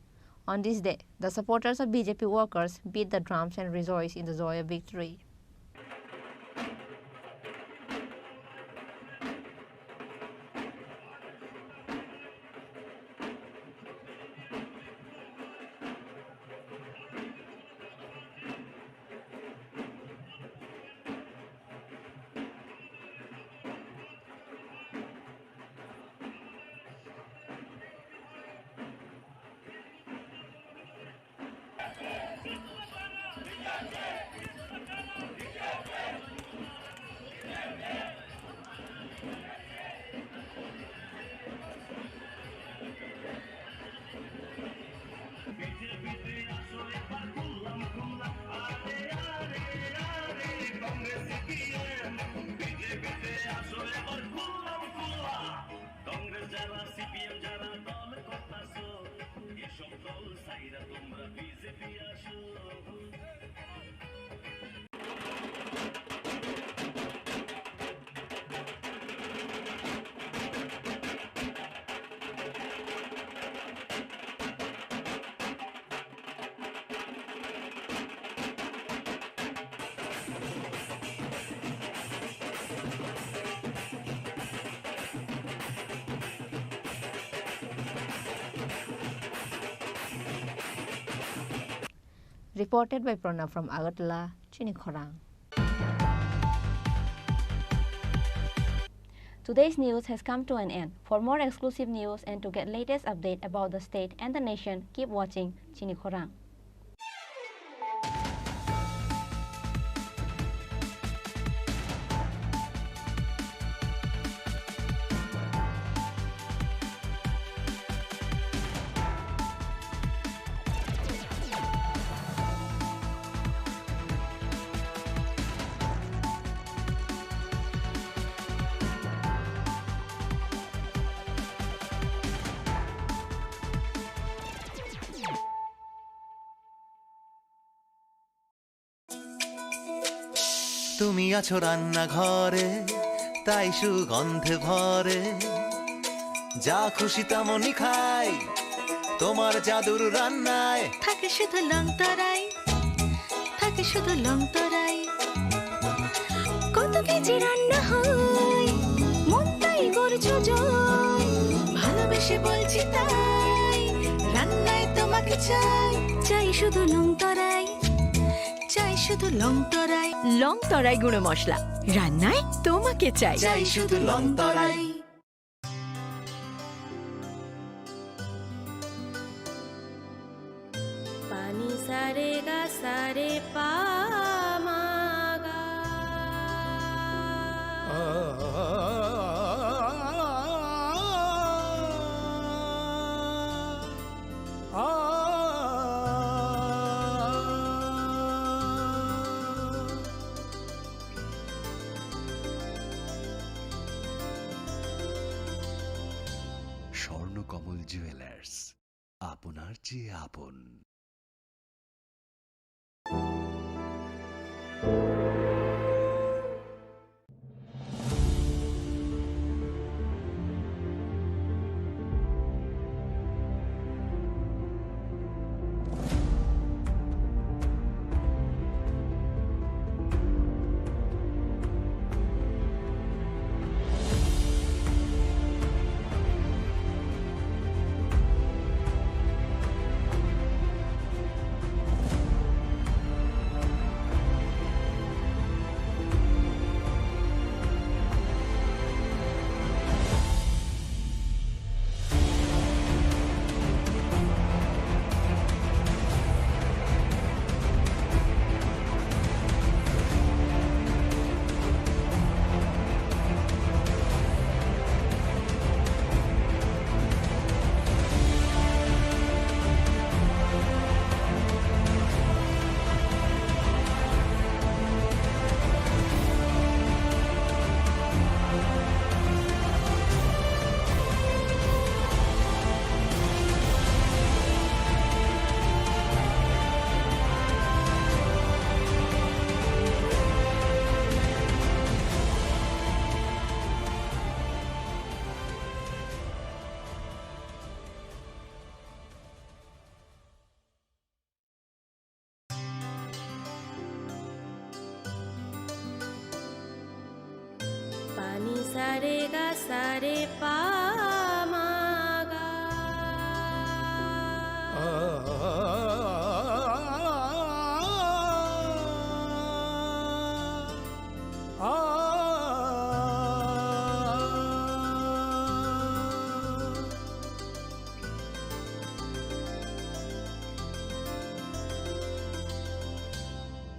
On this day, the supporters of BJP workers beat the drums and rejoiced in the joy of victory. Reported by Pranav from Agartala, Chini Khorang. Today's news has come to an end. For more exclusive news and to get latest update about the state and the nation, keep watching Chini Khorang. তুমি আছো রান্না ঘরে তাই সুগন্ধে ভরে যা খুশি তেমনই খাই তোমার জাদুর রান্নায় থাকে শুধু লংতরাই, থাকে শুধু লংতরাই। কত কেজি রান্না হয় মন তাই করছো জয়, ভালোবেসে বলছি তাই রান্নায় তোমাকে চাই, চাই শুধু লংতরাই, চাই শুধু লংতরাই। লংতরাই গুঁড়ো মশলা, রান্নায় তোমাকে চাই, চাই শুধু লংতরাই। পানি সারে গা সারে পা মা গা। স্বর্ণকমল জুয়েলার্স, আপনার চেয়ে আপন। पानी सारे गा सारे पा मा गा।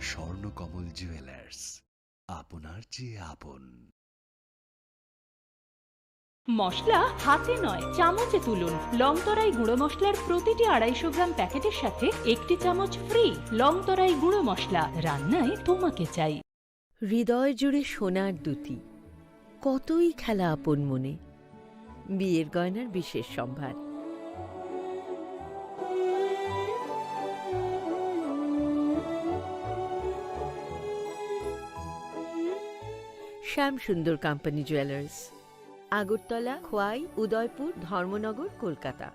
স্বর্ণকমল জুয়েলার্স, আপনার চেয়ে আপন। মশলা হাতে নয় চামচে তুলুন। লংতরাই গুঁড়ো মশলার প্রতিটি 250 গ্রাম প্যাকেটের সাথে 1টি চামচ ফ্রি। লংতরাই গুঁড়ো মশলা, রান্নায় তোমাকে চাই। হৃদয় জুড়ে সোনার দুটি, কতই খেলা আপন মনে। বিয়ের গয়নার বিশেষ সম্ভার। শ্যাম সুন্দর company jewellers, Agartala, Khowai, Udaipur, Dharmanagar, Kolkata.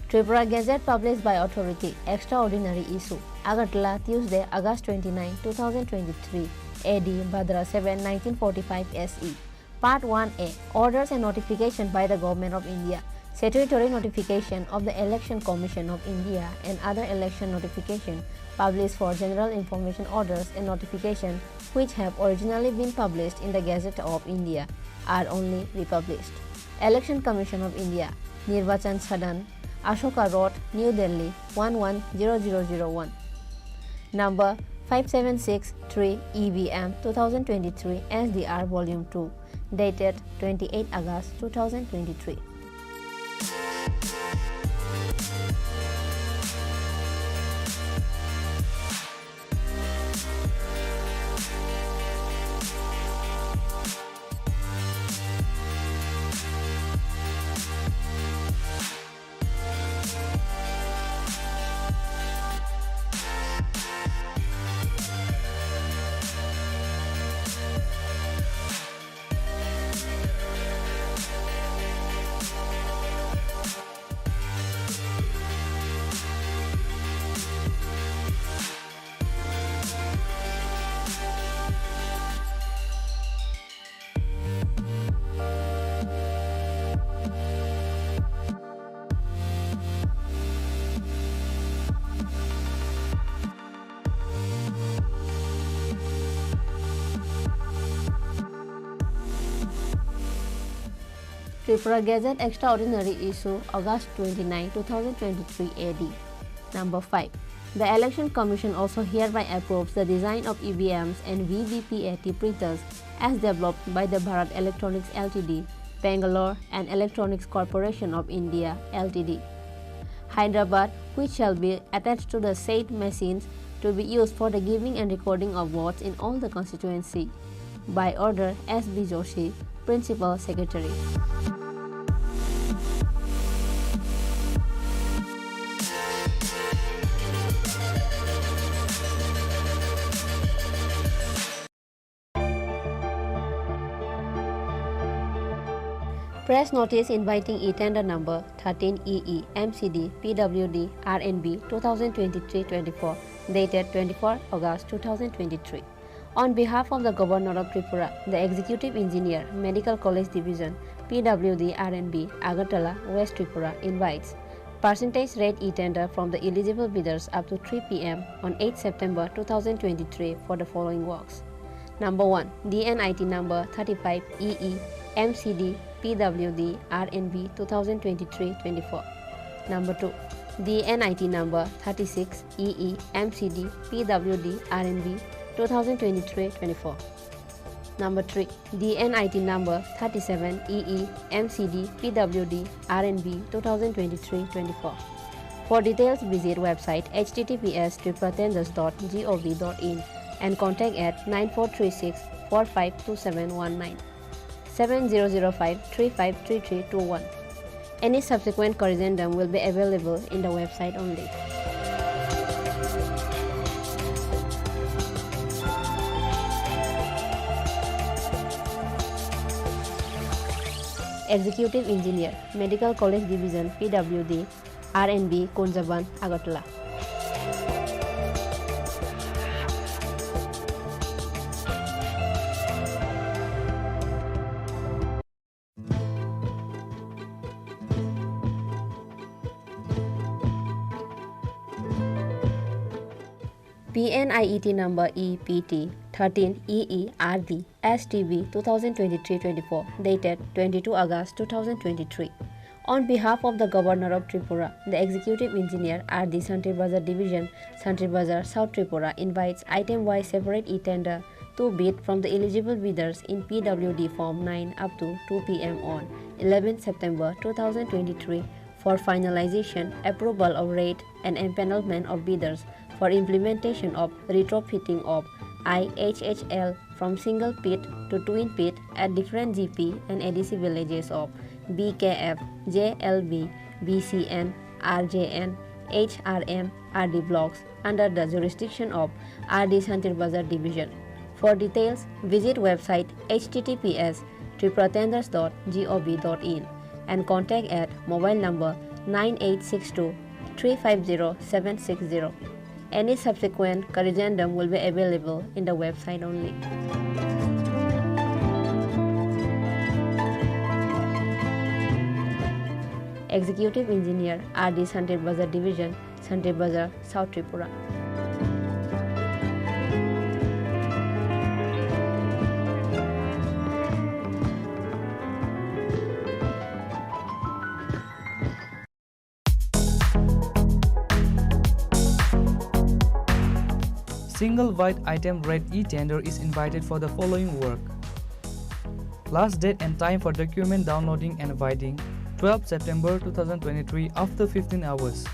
Tripura Gazette published by authority. Extraordinary issue. Agartala, Tuesday, August 29, 2023. AD Bhadra 7, 1945 SE. Part 1A. Orders and notification by the Government of India. Statutory notification of the Election Commission of India and other election notification published for general information orders and notification which have originally been published in the Gazette of India are only republished. Election Commission of India, Nirvachan Sadan, Ashoka Road, New Delhi 110001. Number 5763 EVM 2023 SDR Volume 2, dated 28 August 2023. Tripura Gazette Extraordinary Issue, August 29, 2023 AD. Number 5. The Election Commission also hereby approves the design of EVMs and VVPAT printers as developed by the Bharat Electronics Ltd, Bangalore and Electronics Corporation of India Ltd, Hyderabad, which shall be attached to the said machines to be used for the giving and recording of votes in all the constituency. By order S.B. Joshi, Principal Secretary. Press notice inviting e-tender number 13EE MCD PWD RNB 2023-24 dated 24 August 2023. On behalf of the Governor of Tripura, the Executive Engineer, Medical College Division, PWD RNB, Agartala, West Tripura invites percentage rate e-tender from the eligible bidders up to 3 p.m. on 8 September 2023 for the following works. Number 1. DNIT number 35EE MCD PWD RNB 2023-24. Number 2. DNIT number 36EE MCD PWD RNB 2023-24. Number 3. DNIT number 37EE MCD PWD RNB 2023-24. For details, visit website https://tripratenders.gov.in and contact at 9436 452719 7005 353321. Any subsequent corrigendum will be available in the website only. Executive Engineer, Medical College Division, PWD, RNB, Kunjaban, Agartala. PNIET number EPT 13EERD STB 2023-24 dated 22 August 2023. On behalf of the Governor of Tripura, the Executive Engineer RD Santri Bazar Division, Santri Bazar, South Tripura invites item-wise separate e-tender to bid from the eligible bidders in PWD Form 9 up to 2 p.m. on 11 September 2023 for finalization, approval of rate and empanelment of bidders for implementation of retrofitting of IHHL from single pit to twin pit at different GP and ADC villages of BKF, JLB, BCN, RJN, HRM, RD blocks under the jurisdiction of RD Santri Bazar Division. For details, visit website https://tripratenders.gov.in and contact at mobile number 9862 350 760. Any subsequent corrigendum will be available in the website only. Executive Engineer RD Santri Bazar Division, Santri Bazar, South Tripura. Single white item red e-tender is invited for the following work. Last date and time for document downloading and voting 12 September 2023 after 15 hours.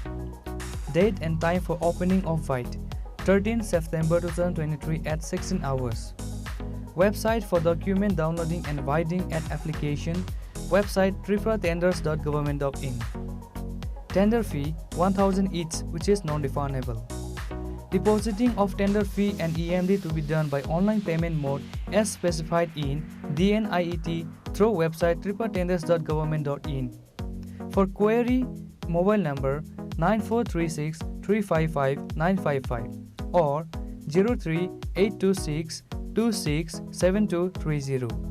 Date and time for opening of vote 13 September 2023 at 16 hours. Website for document downloading and voting at application website tripratenders.government.in. Tender fee 1000 each, which is non-refundable. Depositing of tender fee and EMD to be done by online payment mode as specified in DNIET through website tripratenders.government.in. For query, mobile number 9436 355 955 or 03826 267230.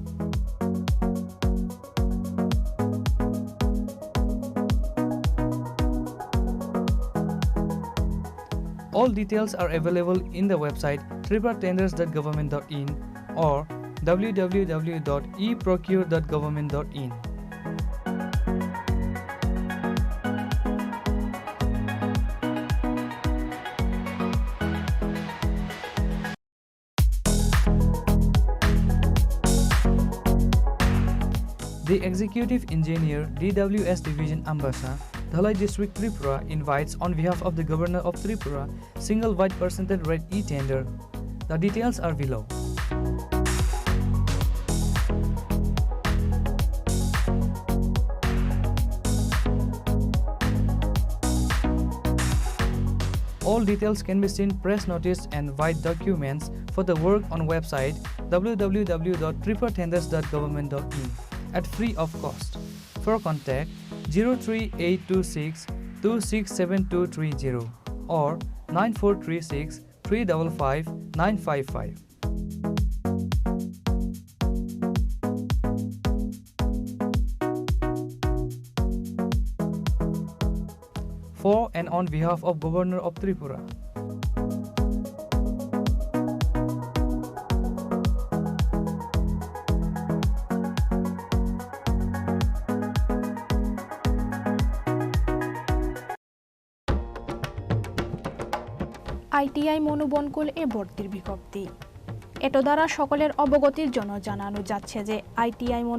All details are available in the website tripratenders.government.in or www.eprocure.government.in. The Executive Engineer, DWS Division Ambassa, Dhalai District Tripura invites on behalf of the Governor of Tripura single wide percentage rate e-tender. The details are below. All details can be seen press notice and white documents for the work on website www.tripuratenders.government.in at free of cost. For contact 03826 267230 or 9436 355 955. For and on behalf of Governor of Tripura. ITI Manubankul এ ভর্তির বিজ্ঞপ্তি। এত দ্বারা সকলের অবগতির জন্য জানানো যাচ্ছে যে আইটিআই